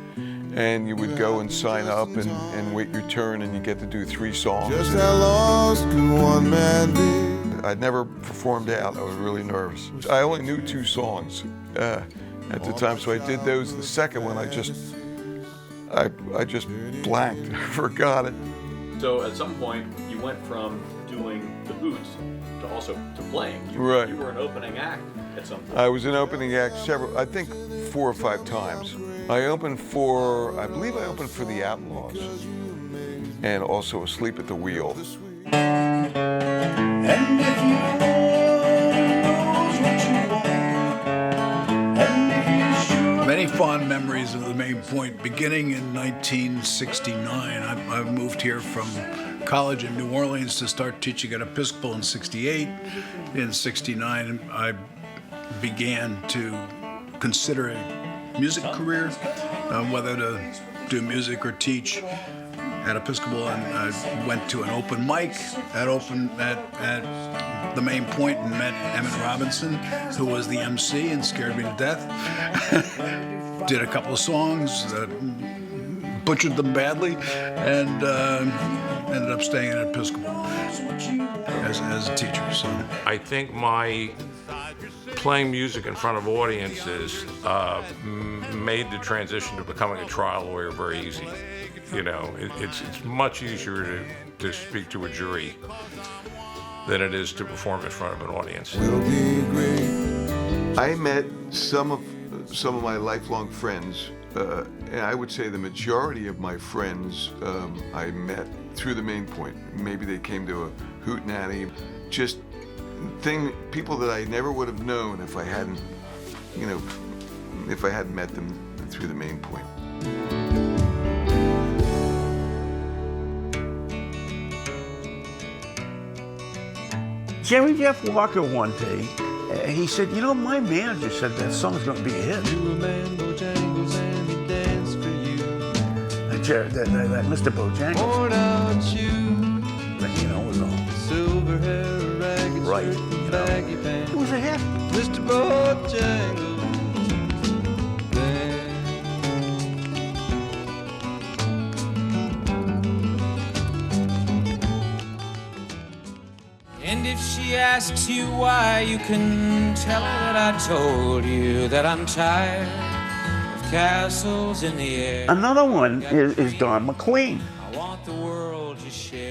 and you would go and sign up and wait your turn, and you get to do 3 songs. Just how lost can one man be? I'd never performed out. I was really nervous. I only knew 2 songs at the time, so I did those. The second one, I just blanked, forgot it. So at some point, you went from doing the Hoots to also to playing. Right. You were an opening act at some point. I was an opening act I think 4 or 5 times. I believe I opened for the Outlaws, and also Asleep at the Wheel. And if you Many fond memories of the Main Point, beginning in 1969. I moved here from college in New Orleans to start teaching at Episcopal in 68. In 69, I began to consider a music career, whether to do music or teach. at Episcopal, and I went to an open mic at the Main Point and met Emmett Robinson, who was the MC and scared me to death. Did a couple of songs, butchered them badly, and ended up staying at Episcopal as a teacher. So I think my playing music in front of audiences made the transition to becoming a trial lawyer very easy. You know, it's much easier to speak to a jury than it is to perform in front of an audience. I met some of my lifelong friends, and I would say the majority of my friends I met through the Main Point. Maybe they came to a hootenanny, just people that I never would have known if I hadn't met them through the Main Point. Jerry Jeff Walker one day, he said, you know, my manager said that song's going to be a hit. That Mr. Bojangles. But, you know, it was all right, you know. It was a hit. Mr. Bojangles. And if she asks you why, you can tell her that I told you that I'm tired of castles in the air. Another one is Don McLean.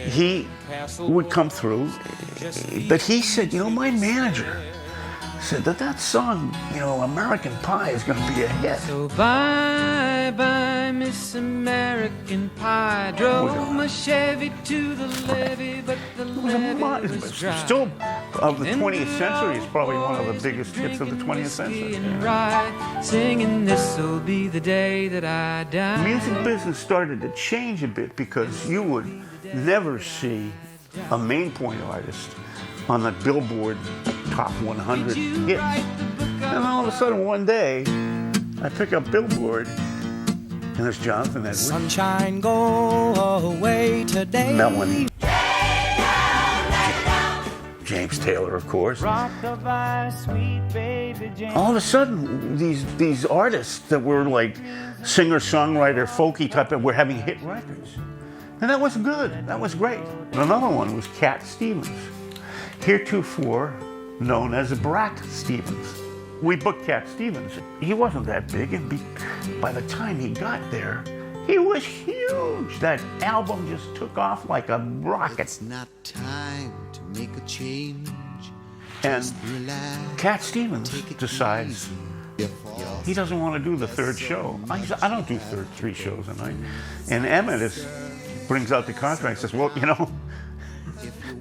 He would come through, but he said, you know, my manager said that song, you know, American Pie is going to be a hit. So bye-bye, Miss American Pie. Drove my Chevy to the levee, but the levee was dry. Still, of the 20th century, it's probably one of the biggest hits of the 20th century. Yeah. Singing, this'll be the day that I die. The music business started to change a bit because you would never see a Main Point artist on the Billboard Top 100 hits. And all of a sudden, one day, I pick up Billboard, and there's Jonathan Edwards. Sunshine, go away today. And that one. James Taylor, of course. All of a sudden, these artists that were like singer-songwriter, folky type of, were having hit records. And that was good. That was great. And another one was Cat Stevens, heretofore known as Brat Stevens. We booked Cat Stevens. He wasn't that big, and by the time he got there, he was huge. That album just took off like a rocket. It's not time to make a change. And Cat Stevens decides he doesn't want to do the third show. I don't do three shows a night. And Emmett brings out the contract and says, well, you know,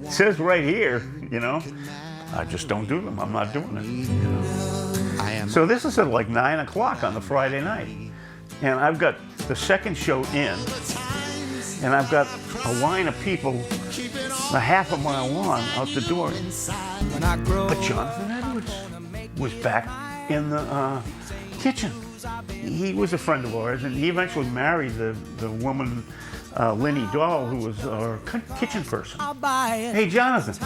it says right here, you know, I just don't do them. I'm not doing it. You know? So this is at like 9 o'clock on the Friday night. And I've got the second show in, and I've got a line of people a half a mile long out the door. But Jonathan Edwards was back in the kitchen. He was a friend of ours, and he eventually married the woman, Linnie Dahl, who was our kitchen person. Hey, Jonathan.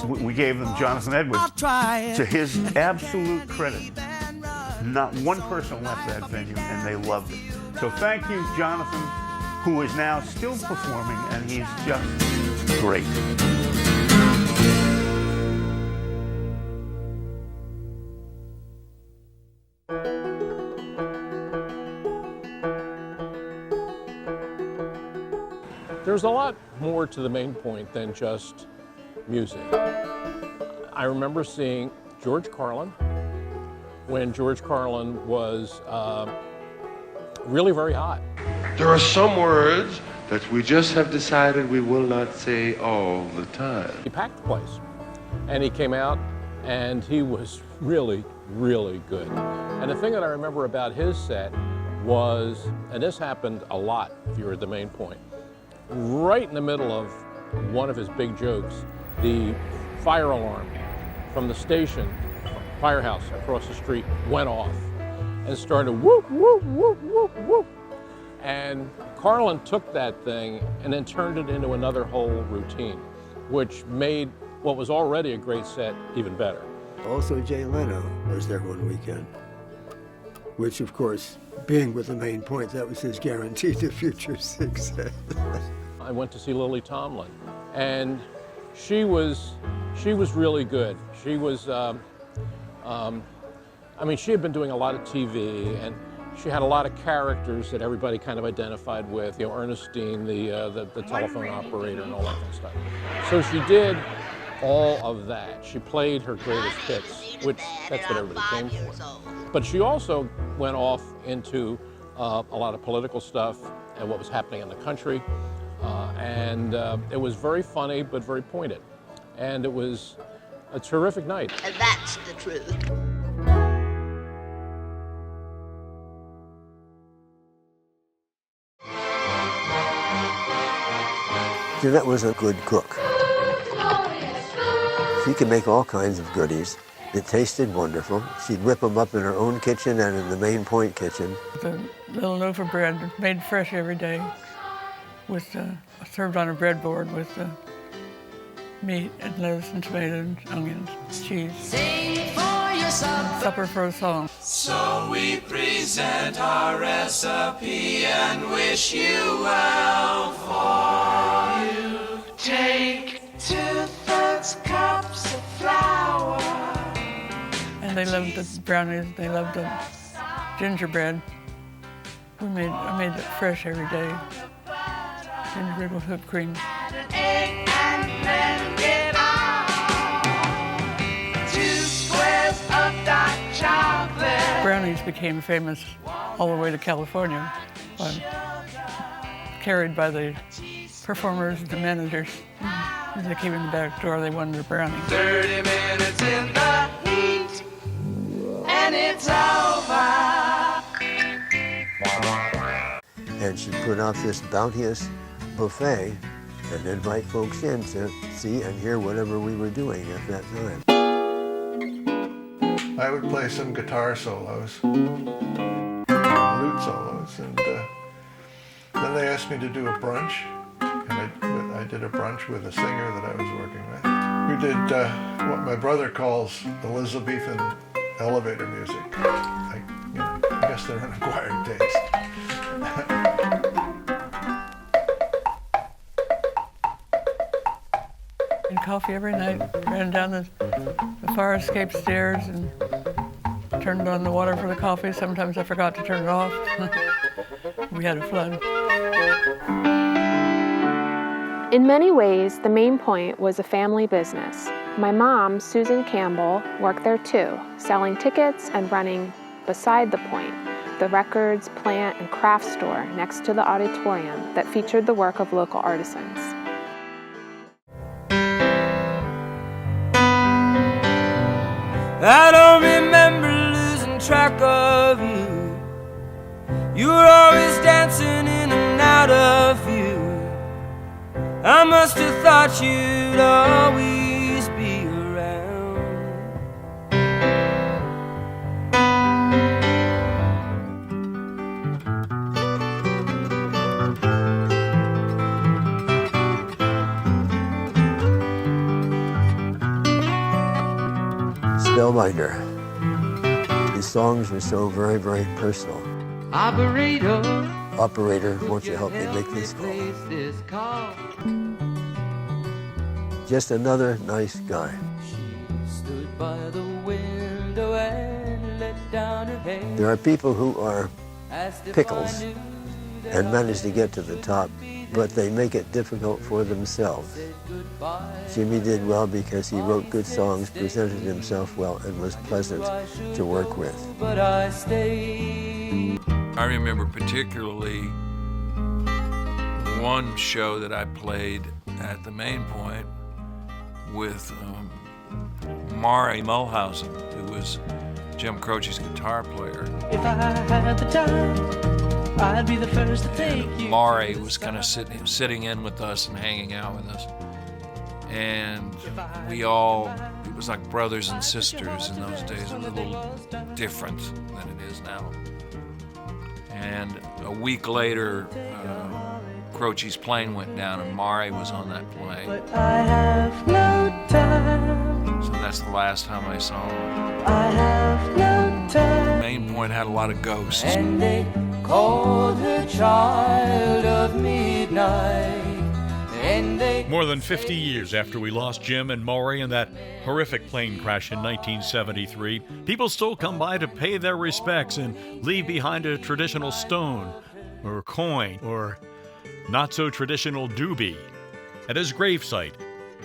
We gave them Jonathan Edwards. To his absolute credit, not one person left that venue, and they loved it. So thank you, Jonathan, who is now still performing, and he's just great. There's a lot more to the Main Point than just music. I remember seeing George Carlin when George Carlin was really very hot. There are some words that we just have decided we will not say all the time. He packed the place, and he came out, and he was really, really good. And the thing that I remember about his set was, and this happened a lot if you were at the Main Point, right in the middle of one of his big jokes, the fire alarm from the station, firehouse across the street, went off and started whoop, whoop, whoop, whoop, whoop. And Carlin took that thing and then turned it into another whole routine, which made what was already a great set even better. Also, Jay Leno was there one weekend, which, of course, being with the Main Point, that was his guarantee to future success. I went to see Lily Tomlin, and she was really good. She was, I mean, she had been doing a lot of TV, and she had a lot of characters that everybody kind of identified with. You know, Ernestine, the telephone operator, and all that kind of stuff. So she did all of that. She played her greatest hits, which that's what everybody came for. But she also went off into a lot of political stuff and what was happening in the country. And it was very funny, but very pointed. And it was a terrific night. And that's the truth. Jeanette was a good cook. She could make all kinds of goodies. It tasted wonderful. She'd whip them up in her own kitchen and in the Main Point kitchen. The little loaf of bread made fresh every day, with served on a breadboard with meat and lettuce and tomatoes and onions, cheese. Sing for your supper for a song. So we present our recipe and wish you well for you. Take 2/3 cups of flour. And they loved the brownies. They loved the gingerbread. I made it fresh every day. Gingerbread with whipped cream. Egg and then get on 2 squares of dark chocolate. Brownies became famous all the way to California, carried by the performers, the managers. As they came in the back door, they wanted a brownie. 30 minutes in the heat, and it's over. And she'd put out this bounteous buffet and invite folks in to see and hear whatever we were doing at that time. I would play some guitar solos, lute solos, and then they asked me to do a brunch, and I did a brunch with a singer that I was working with. We did what my brother calls Elizabethan elevator music. I guess they're an acquired taste. And coffee every night. Ran down the fire escape stairs and turned on the water for the coffee. Sometimes I forgot to turn it off. We had a flood. In many ways, the Main Point was a family business. My mom, Susan Campbell, worked there too, selling tickets and running Beside the Point, the records, plant, and craft store next to the auditorium that featured the work of local artisans. I don't remember losing track of you. You were always dancing in and out of view. I must have thought you'd always be around. Spellbinder. His songs were so very, very personal. Operator, won't you help me make this call? Just another nice guy. Stood by the window and let down her head. There are people who are pickles and manage to get to the top, but they make it difficult for themselves. Jimmy did well because he wrote good songs, presented himself well, and was pleasant to work with. But I stayed. I remember particularly one show that I played at the Main Point with Maury Mulhausen, who was Jim Croce's guitar player. If I had the time, I'd be the first to take you. Maury was kind of sitting in with us and hanging out with us. And it was like brothers and sisters in those days, a little different than it is now. And a week later, Croce's plane went down and Maury was on that plane. But I have no time. So that's the last time I saw him. I have no time. Main Point had a lot of ghosts. And they called her child of midnight. More than 50 years after we lost Jim and Maury in that horrific plane crash in 1973, people still come by to pay their respects and leave behind a traditional stone or coin or not-so-traditional doobie at his gravesite,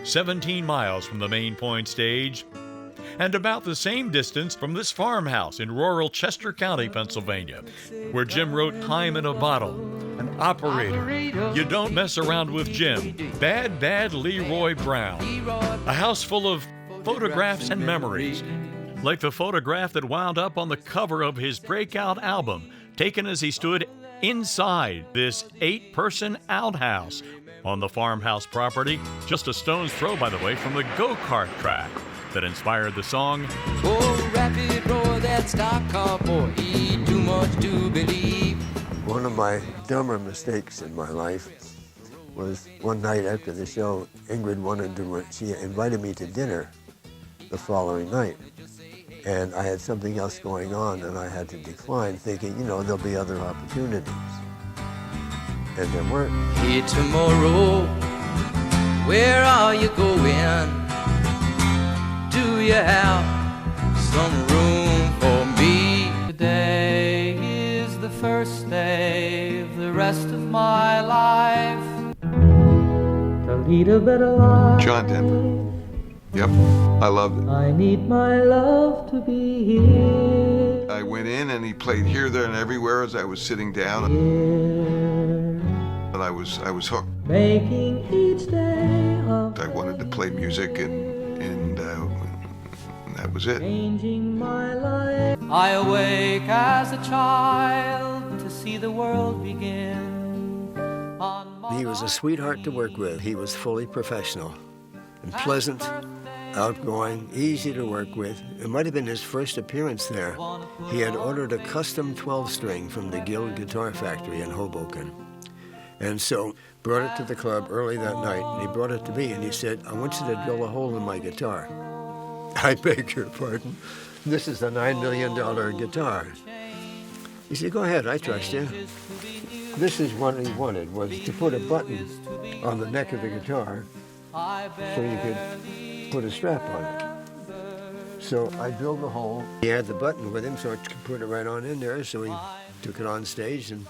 17 miles from the Main Point stage, and about the same distance from this farmhouse in rural Chester County, Pennsylvania, where Jim wrote Time in a Bottle, an operator, You Don't Mess Around with Jim, Bad, Bad Leroy Brown, a house full of photographs and memories, like the photograph that wound up on the cover of his breakout album, taken as he stood inside this 8-person outhouse on the farmhouse property, just a stone's throw, by the way, from the go-kart track that inspired the song. Oh, rapid roar, that stock car boy, he too much to believe. One of my dumber mistakes in my life was one night after the show, Ingrid she invited me to dinner the following night. And I had something else going on and I had to decline, thinking, there'll be other opportunities. And there weren't. Here tomorrow, where are you going? Do you have some room for me? Today is the first day of the rest of my life. To lead a better life. John Denver. Yep, I loved it. I need my love to be here. I went in and he played here, there, and everywhere as I was sitting down. And I was hooked. Making each day of I wanted to play music and that was it. Changing my life. I awake as a child to see the world begin. He was a sweetheart to work with. He was fully professional and pleasant, outgoing, easy to work with. It might have been his first appearance there. He had ordered a custom 12-string from the Guild Guitar Factory in Hoboken. And so brought it to the club early that night, and he brought it to me, and he said, I want you to drill a hole in my guitar. I beg your pardon. This is a $9 million guitar. He said, go ahead, I trust you. This is what he wanted, was to put a button on the neck of the guitar so you could put a strap on it. So I drilled the hole. He had the button with him, so I could put it right on in there. So he took it on stage, and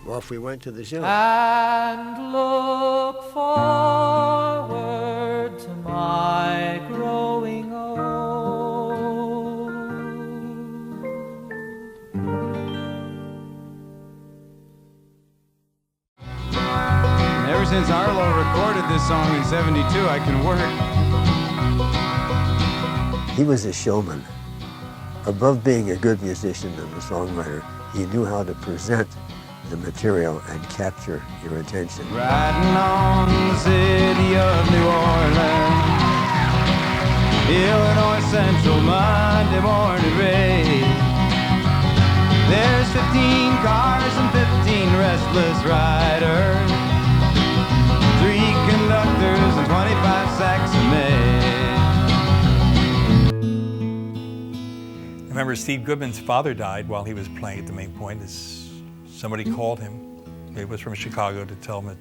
off we went to the show. And look forward to my growing old. Ever since Arlo recorded this song in '72, I can work. He was a showman. Above being a good musician and a songwriter, he knew how to present the material and capture your attention. Riding on the city of New Orleans, Illinois Central, Monday morning race. There's 15 cars and 15 restless riders, 3 conductors and 25 sacks of mail. I remember Steve Goodman's father died while he was playing at the Main Point. Somebody called him, it was from Chicago, to tell him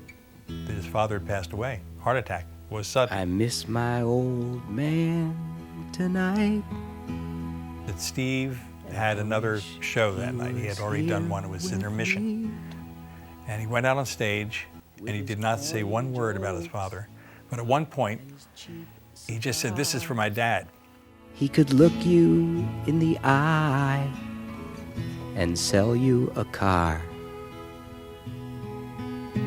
that his father had passed away. Heart attack was sudden. I miss my old man tonight. That Steve had another show that night. He had already done one, it was Intermission. And he went out on stage and he did not say one word about his father. But at one point, he just said, "This is for my dad." He could look you in the eye and sell you a car.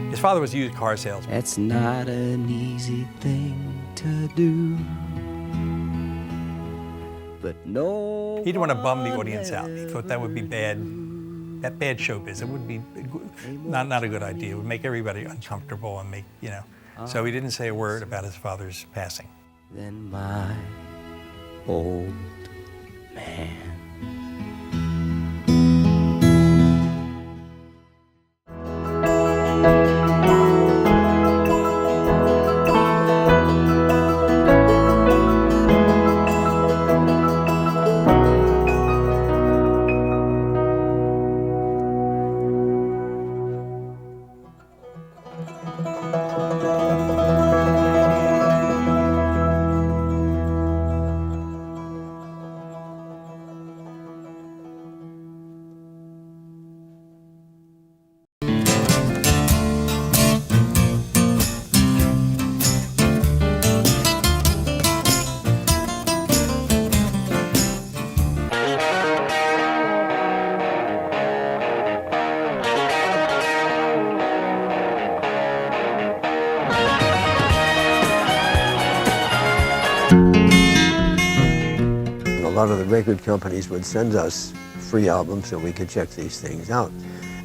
His father was a used car salesman. That's not an easy thing to do. But no. He didn't want to bum the audience out. He thought that would be bad. That bad showbiz. It would be not a good idea. It would make everybody uncomfortable and make, So he didn't say a word about his father's passing. Then my old man. lot of the record companies would send us free albums so we could check these things out.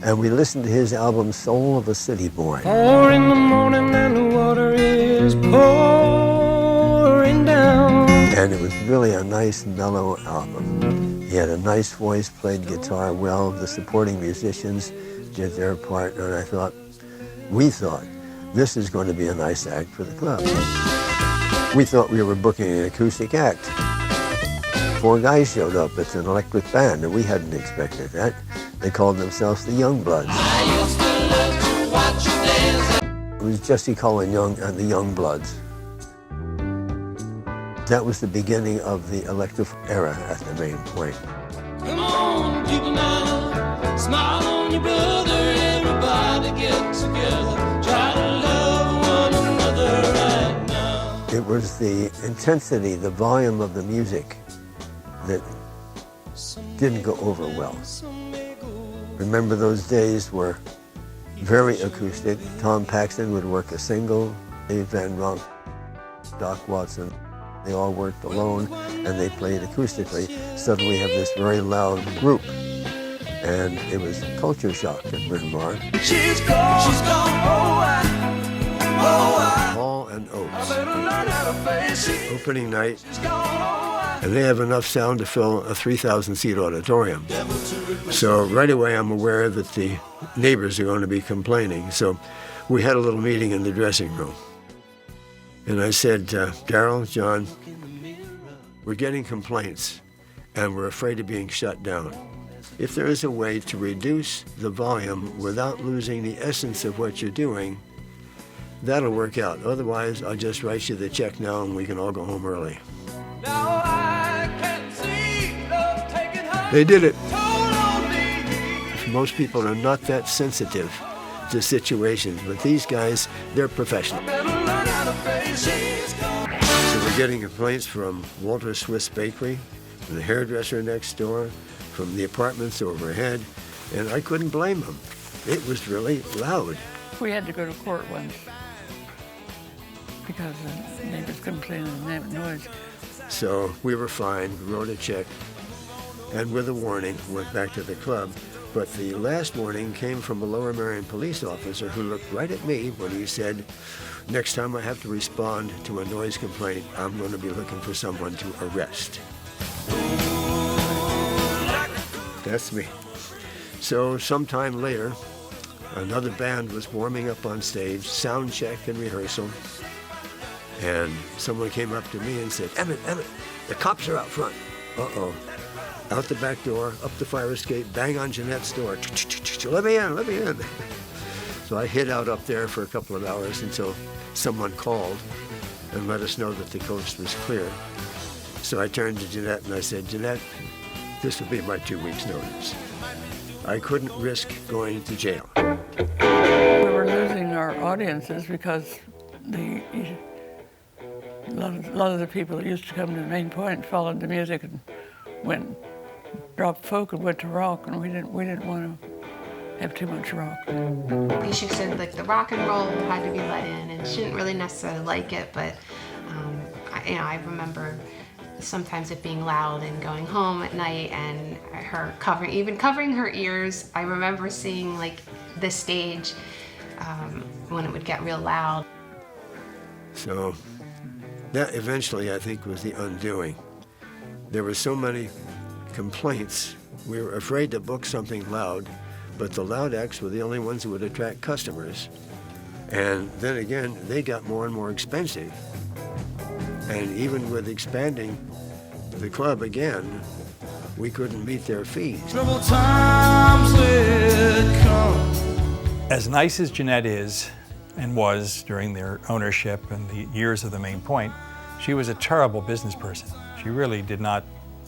And we listened to his album, Soul of a City Boy. 4 in the morning and the water is pouring down. And it was really a nice, mellow album. He had a nice voice, played guitar well. The supporting musicians did their part, and we thought, this is going to be a nice act for the club. We thought we were booking an acoustic act. 4 guys showed up. It's an electric band, and we hadn't expected that. They called themselves the Youngbloods. It was Jesse Cullen Young and the Youngbloods. That was the beginning of the electric era at the Main Point. Come on, people now, smile on your brother, everybody get together, try to love one another right now. It was the intensity, the volume of the music that didn't go over well. Remember, those days were very acoustic. Tom Paxton would work a single, Dave Van Ronk, Doc Watson. They all worked alone and they played acoustically. Suddenly we have this very loud group. And it was culture shock at Bryn Mawr. She's gone, Hall and Oates. Opening night. And they have enough sound to fill a 3,000-seat auditorium. So right away I'm aware that the neighbors are going to be complaining. So we had a little meeting in the dressing room. And I said, Darryl, John, we're getting complaints and we're afraid of being shut down. If there is a way to reduce the volume without losing the essence of what you're doing, that'll work out. Otherwise, I'll just write you the check now and we can all go home early. They did it. Most people are not that sensitive to situations, but these guys, they're professional. So we're getting complaints from Walter Swiss Bakery, from the hairdresser next door, from the apartments overhead, and I couldn't blame them. It was really loud. We had to go to court once because the neighbors complaining of that noise. So we were fine, wrote a check, and with a warning, went back to the club. But the last warning came from a Lower Merion police officer who looked right at me when he said, next time I have to respond to a noise complaint, I'm going to be looking for someone to arrest. That's me. So sometime later, another band was warming up on stage, sound check and rehearsal, and someone came up to me and said, Emmett, the cops are out front. Uh-oh. Out the back door, up the fire escape, bang on Jeanette's door. Let me in. So I hid out up there for a couple of hours until someone called and let us know that the coast was clear. So I turned to Jeanette and I said, Jeanette, this will be my 2 weeks' notice. I couldn't risk going to jail. We were losing our audiences because a lot of the people that used to come to the Main Point followed the music and dropped folk and went to rock, and we didn't want to have too much rock. She said like the rock and roll had to be let in, and she didn't really necessarily like it, but I remember sometimes it being loud and going home at night and her covering her ears. I remember seeing like the stage when it would get real loud. So that eventually, I think, was the undoing. There were so many complaints. We were afraid to book something loud, but the loud acts were the only ones who would attract customers. And then again, they got more and more expensive. And even with expanding the club again, we couldn't meet their fees. Troubled times had come. As nice as Jeanette is and was during their ownership and the years of the Main Point, she was a terrible business person. She really did not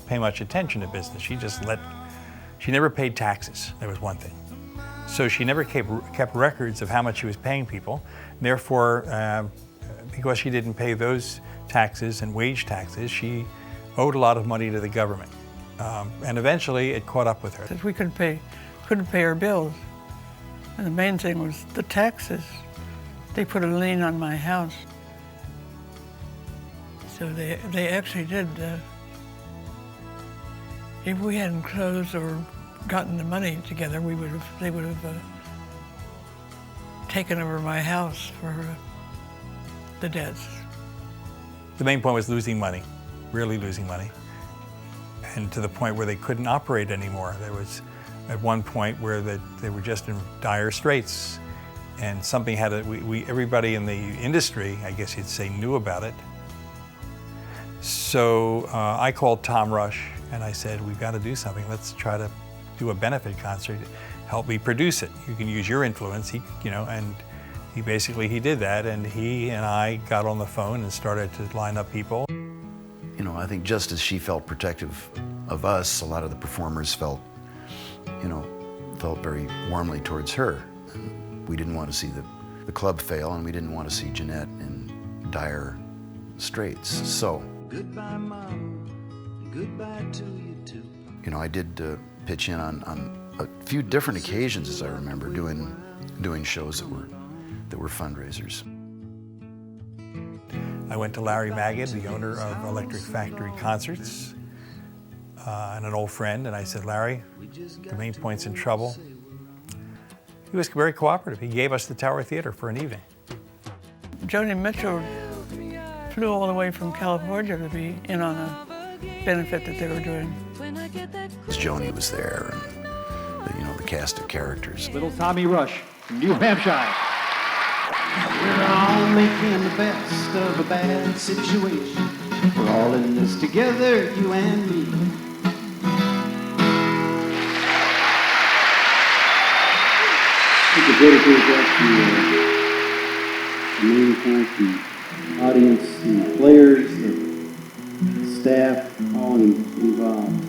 pay much attention to business. She never paid taxes. That was one thing. So she never kept records of how much she was paying people. Therefore, because she didn't pay those taxes and wage taxes, she owed a lot of money to the government. And eventually it caught up with her. We couldn't pay our bills. And the main thing was the taxes. They put a lien on my house. So they actually did If we hadn't closed or gotten the money together, they would have taken over my house for the debts. The Main Point was losing money, really losing money, and to the point where they couldn't operate anymore. There was at one point where they were just in dire straits, and something had to, everybody in the industry, I guess you'd say, knew about it. So I called Tom Rush and I said, we've got to do something. Let's try to do a benefit concert. Help me produce it. You can use your influence, and he did that, and he and I got on the phone and started to line up people. I think just as she felt protective of us, a lot of the performers felt very warmly towards her. We didn't want to see the club fail, and we didn't want to see Jeanette in dire straits. So, Goodbye, Mom. Goodbye to you too. I did pitch in on a few different occasions, as I remember, doing shows that were fundraisers. I went to Larry Magid, the owner of Electric Factory Concerts, and an old friend, and I said, Larry, the Main Point's in trouble. He was very cooperative. He gave us the Tower Theater for an evening. Joni Mitchell flew all the way from California to be in on a benefit that they were doing. Joni was there, and the cast of characters. Little Tommy Rush from New Hampshire. We're all making the best of a bad situation. We're all in this together, you and me. I think the dedicate that to the Main Point, the audience, the players, the staff, all involved.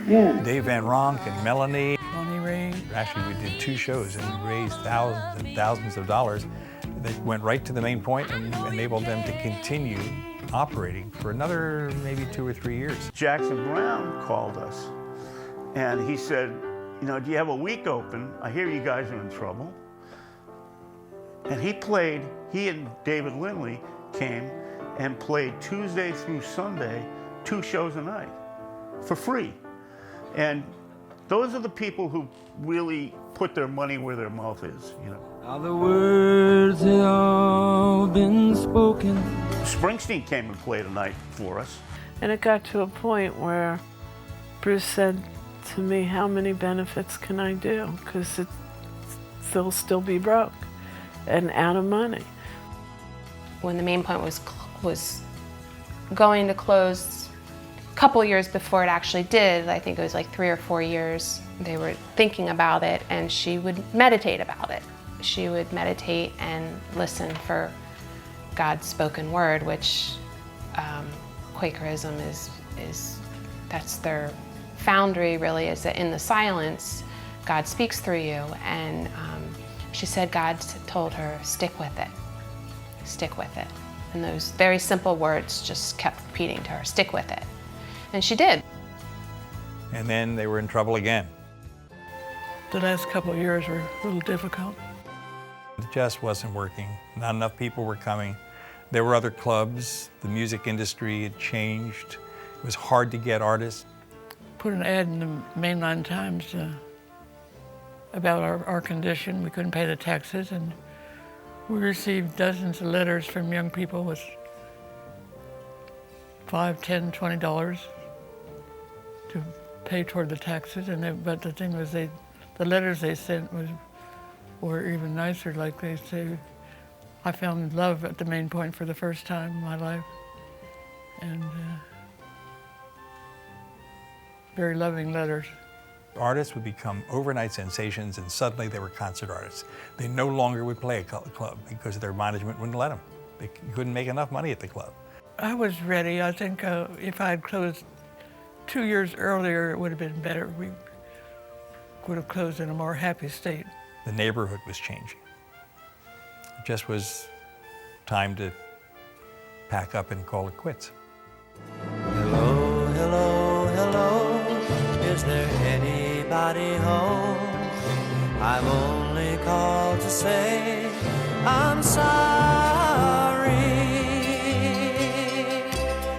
Yeah. Dave Van Ronk and Melanie. Bonnie Raitt. Actually, we did 2 shows and we raised thousands and thousands of dollars that went right to the Main Point and enabled them to continue operating for another maybe 2 or 3 years. Jackson Browne called us and he said, do you have a week open? I hear you guys are in trouble. And he and David Lindley came and played Tuesday through Sunday, 2 shows a night for free. And those are the people who really put their money where their mouth is, Now the words have all been spoken. Springsteen came and played a night for us. And it got to a point where Bruce said to me, how many benefits can I do? Because they'll still be broke and out of money. When the Main Point was going to close a couple years before it actually did, I think it was like 3 or 4 years, they were thinking about it, and she would meditate about it. She would meditate and listen for God's spoken word, which Quakerism is that's their foundry, really, is that in the silence, God speaks through you. And she said God told her, stick with it, stick with it. And those very simple words just kept repeating to her, stick with it. And she did. And then they were in trouble again. The last couple of years were a little difficult. It just wasn't working. Not enough people were coming. There were other clubs. The music industry had changed. It was hard to get artists. Put an ad in the Mainline Times about our condition. We couldn't pay the taxes, and we received dozens of letters from young people with $5, $10, $20 to pay toward the taxes. But the thing was, the letters they sent were even nicer. Like they say, I found love at the Main Point for the first time in my life, and very loving letters. Artists would become overnight sensations, and suddenly they were concert artists. They no longer would play a club because their management wouldn't let them. They couldn't make enough money at the club. I was ready. I think if I had closed 2 years earlier, it would have been better. We would have closed in a more happy state. The neighborhood was changing. It just was time to pack up and call it quits. Hello, hello, hello. Is there anybody home? I've only called to say I'm sorry.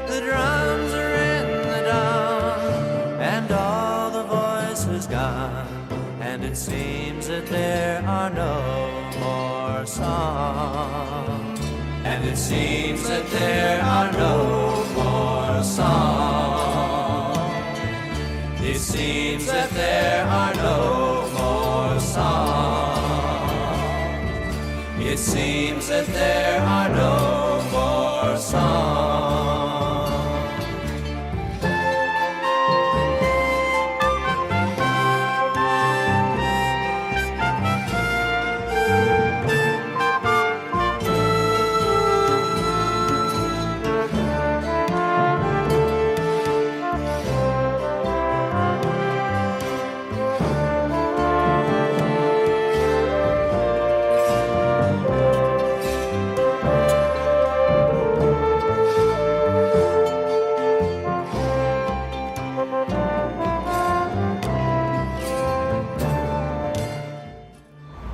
The drums are in the dark. it seems that there are no more songs. And it seems that there are no more songs. It seems that there are no more songs. It seems that there are no more songs.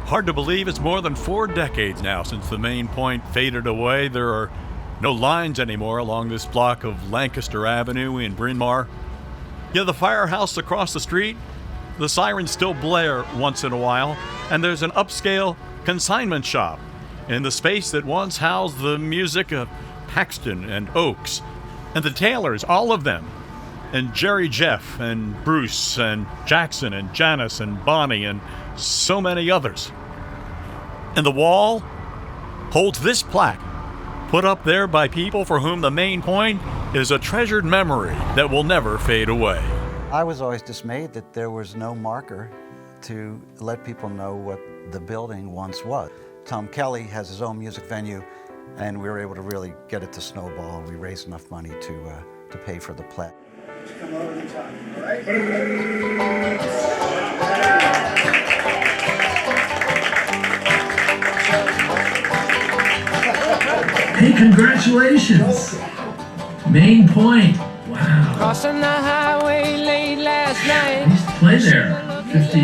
Hard to believe it's more than 4 decades now since the Main Point faded away. There are no lines anymore along this block of Lancaster Avenue in Bryn Mawr. Yeah, the firehouse across the street, the sirens still blare once in a while, and there's an upscale consignment shop in the space that once housed the music of Paxton and Oakes and the Taylors, all of them, and Jerry Jeff and Bruce and Jackson and Janis and Bonnie and so many others. And the wall holds this plaque, put up there by people for whom the Main Point is a treasured memory that will never fade away. I was always dismayed that there was no marker to let people know what the building once was. Tom Kelly has his own music venue, and we were able to really get it to snowball, and we raised enough money to pay for the plaque. Come over the top, all right? Hey, congratulations! Main Point. Wow. Crossing the highway late last night. I used to play there 50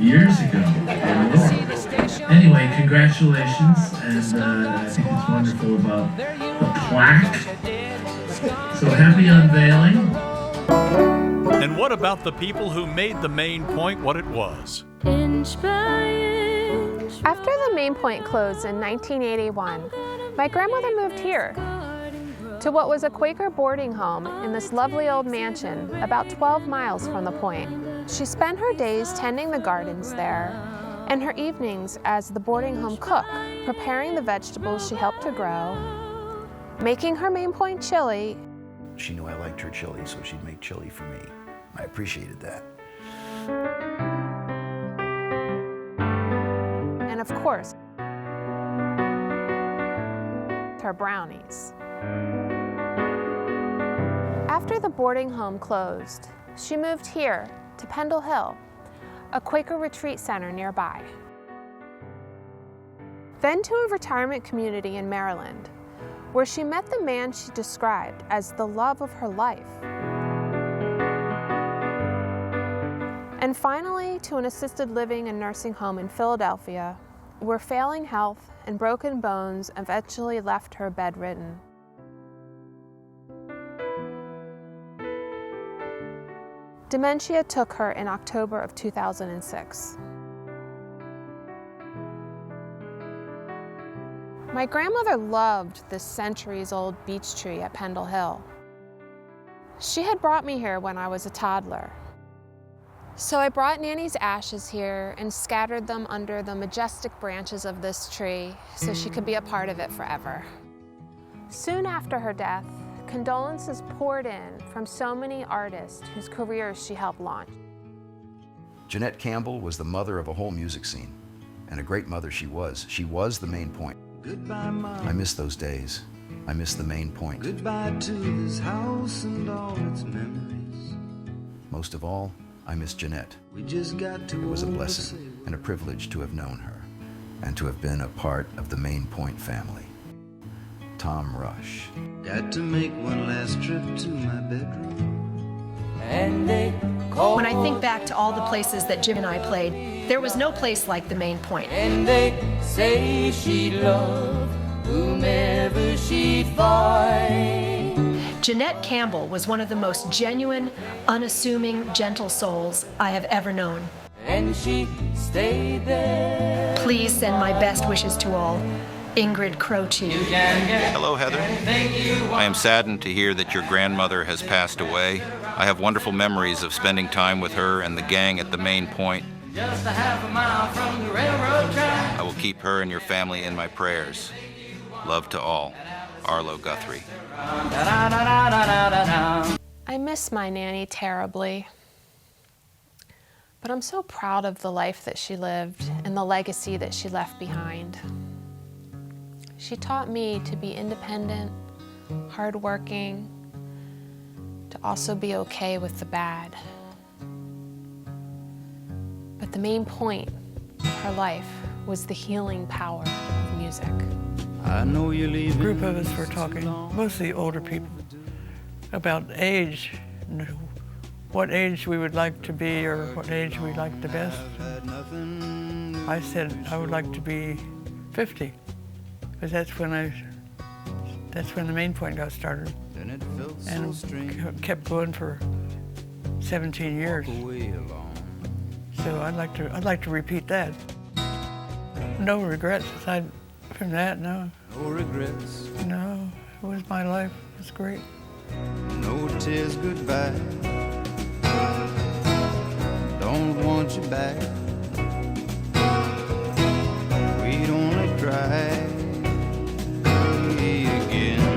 years ago or more. Anyway, congratulations, and I think it's wonderful about the plaque. So happy unveiling. And what about the people who made the Main Point what it was? After the Main Point closed in 1981, my grandmother moved here to what was a Quaker boarding home in this lovely old mansion about 12 miles from the Point. She spent her days tending the gardens there and her evenings as the boarding home cook, preparing the vegetables she helped to grow, making her Main Point chili. She knew I liked her chili, so she'd make chili for me. I appreciated that. And of course, her brownies. After the boarding home closed, she moved here to Pendle Hill, a Quaker retreat center nearby. Then to a retirement community in Maryland, where she met the man she described as the love of her life. And finally to an assisted living and nursing home in Philadelphia, where failing health and broken bones eventually left her bedridden. Dementia took her in October of 2006. My grandmother loved this centuries-old beech tree at Pendle Hill. She had brought me here when I was a toddler. So I brought Nanny's ashes here and scattered them under the majestic branches of this tree so she could be a part of it forever. Soon after her death, condolences poured in from so many artists whose careers she helped launch. Jeanette Campbell was the mother of a whole music scene, and a great mother she was. She was the Main Point. Goodbye, Mom. I miss those days. I miss the Main Point. Goodbye to this house and all its memories. Most of all, I miss Jeanette. We just got to It was a blessing and a privilege to have known her and to have been a part of the Main Point family. Tom Rush. Got to make one last trip to my bedroom. When I think back to all the places that Jim and I played, there was no place like the Main Point. And they say she'd love whomever she'd find. Jeanette Campbell was one of the most genuine, unassuming, gentle souls I have ever known. and she stayed there. Please send my best wishes to all. Ingrid Croce. Hello, Heather. I am saddened to hear that your grandmother has passed away. I have wonderful memories of spending time with her and the gang at the Main Point. Just a half a mile from the railroad track. I will keep her and your family in my prayers. Love to all. Arlo Guthrie. I miss my nanny terribly, but I'm so proud of the life that she lived and the legacy that she left behind. She taught me to be independent, hardworking, to also be okay with the bad. But the main point of her life was the healing power of music. I know you leave. A group of us were talking, mostly older people, about age, what age we would like to be or what age we liked the best. I said I would like to be 50, because that's when the Main Point got started, and kept going for 17 years. So I'd like to repeat that. No regrets aside from that, no. No regrets. No, it was my life. It was great. No tears goodbye. Don't want you back. We'd only cry again.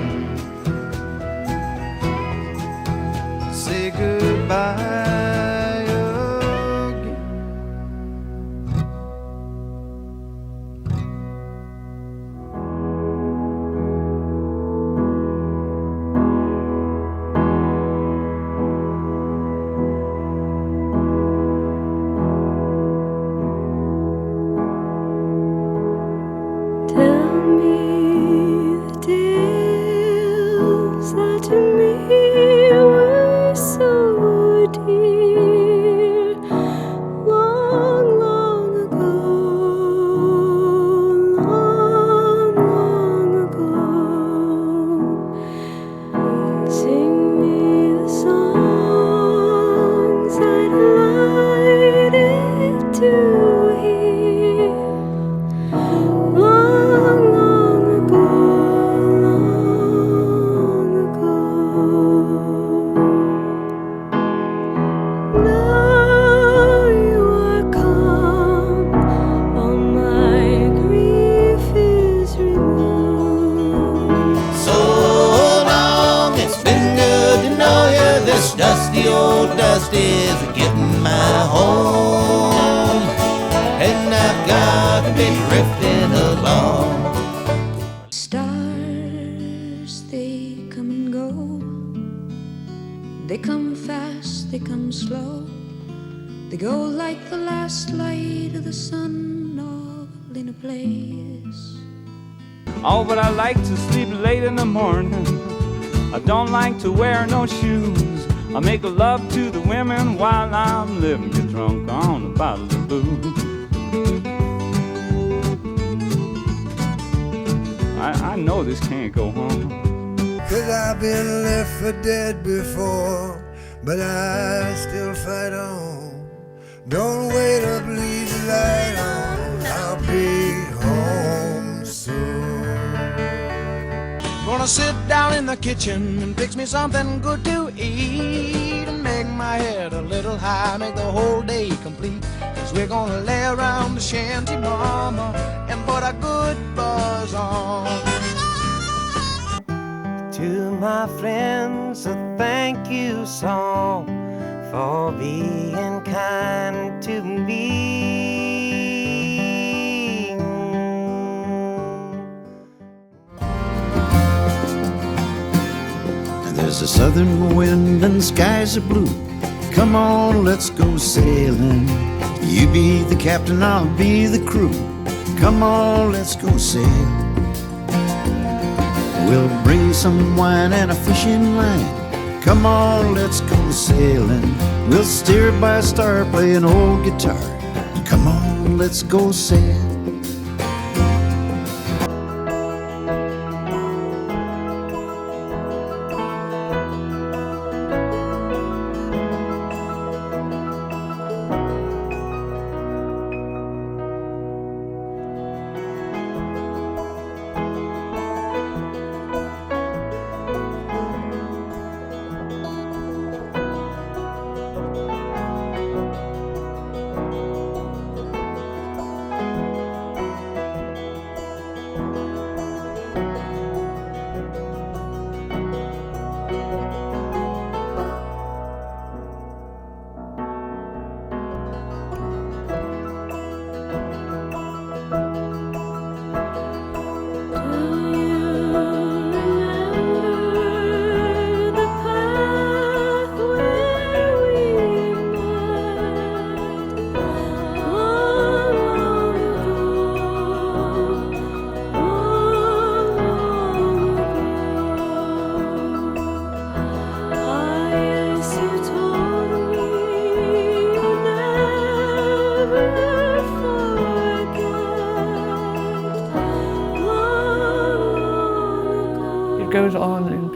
Say goodbye. Dusty old Dusty's getting my home, and I've got to be drifting along. Stars, they come and go. They come fast, they come slow. They go like the last light of the sun all in a place. Oh, but I like to sleep late in the morning. I don't like to wear no shoes. I make love to the women while I'm living, get drunk on a bottle of booze. I know this can't go on. 'Cause I've been left for dead before, but I still fight on. Don't wait up, leave the light on. I'll be home soon. Gonna sit down in the kitchen and fix me something good to eat, and make my head a little high, make the whole day complete. 'Cause we're gonna lay around the shanty, mama, and put a good buzz on. To my friends, a thank you song for being kind to me. There's a southern wind and the skies are blue. Come on, let's go sailing. You be the captain, I'll be the crew. Come on, let's go sail. We'll bring some wine and a fishing line. Come on, let's go sailing. We'll steer by a star, play an old guitar. Come on, let's go sail.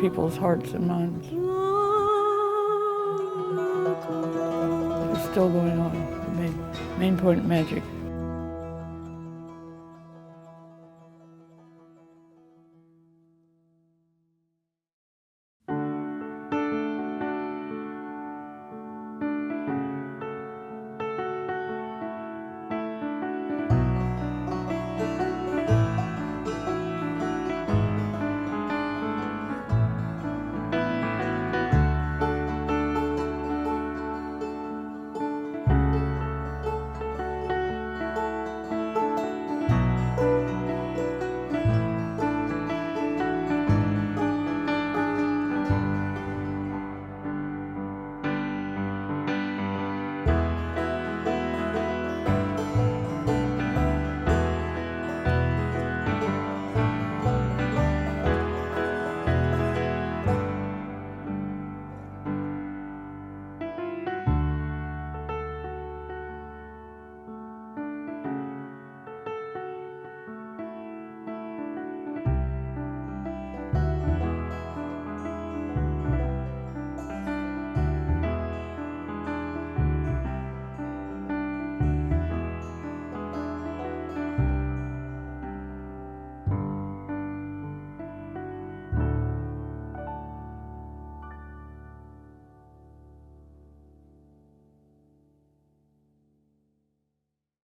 people's hearts and minds. It's still going on, Main Point Magic.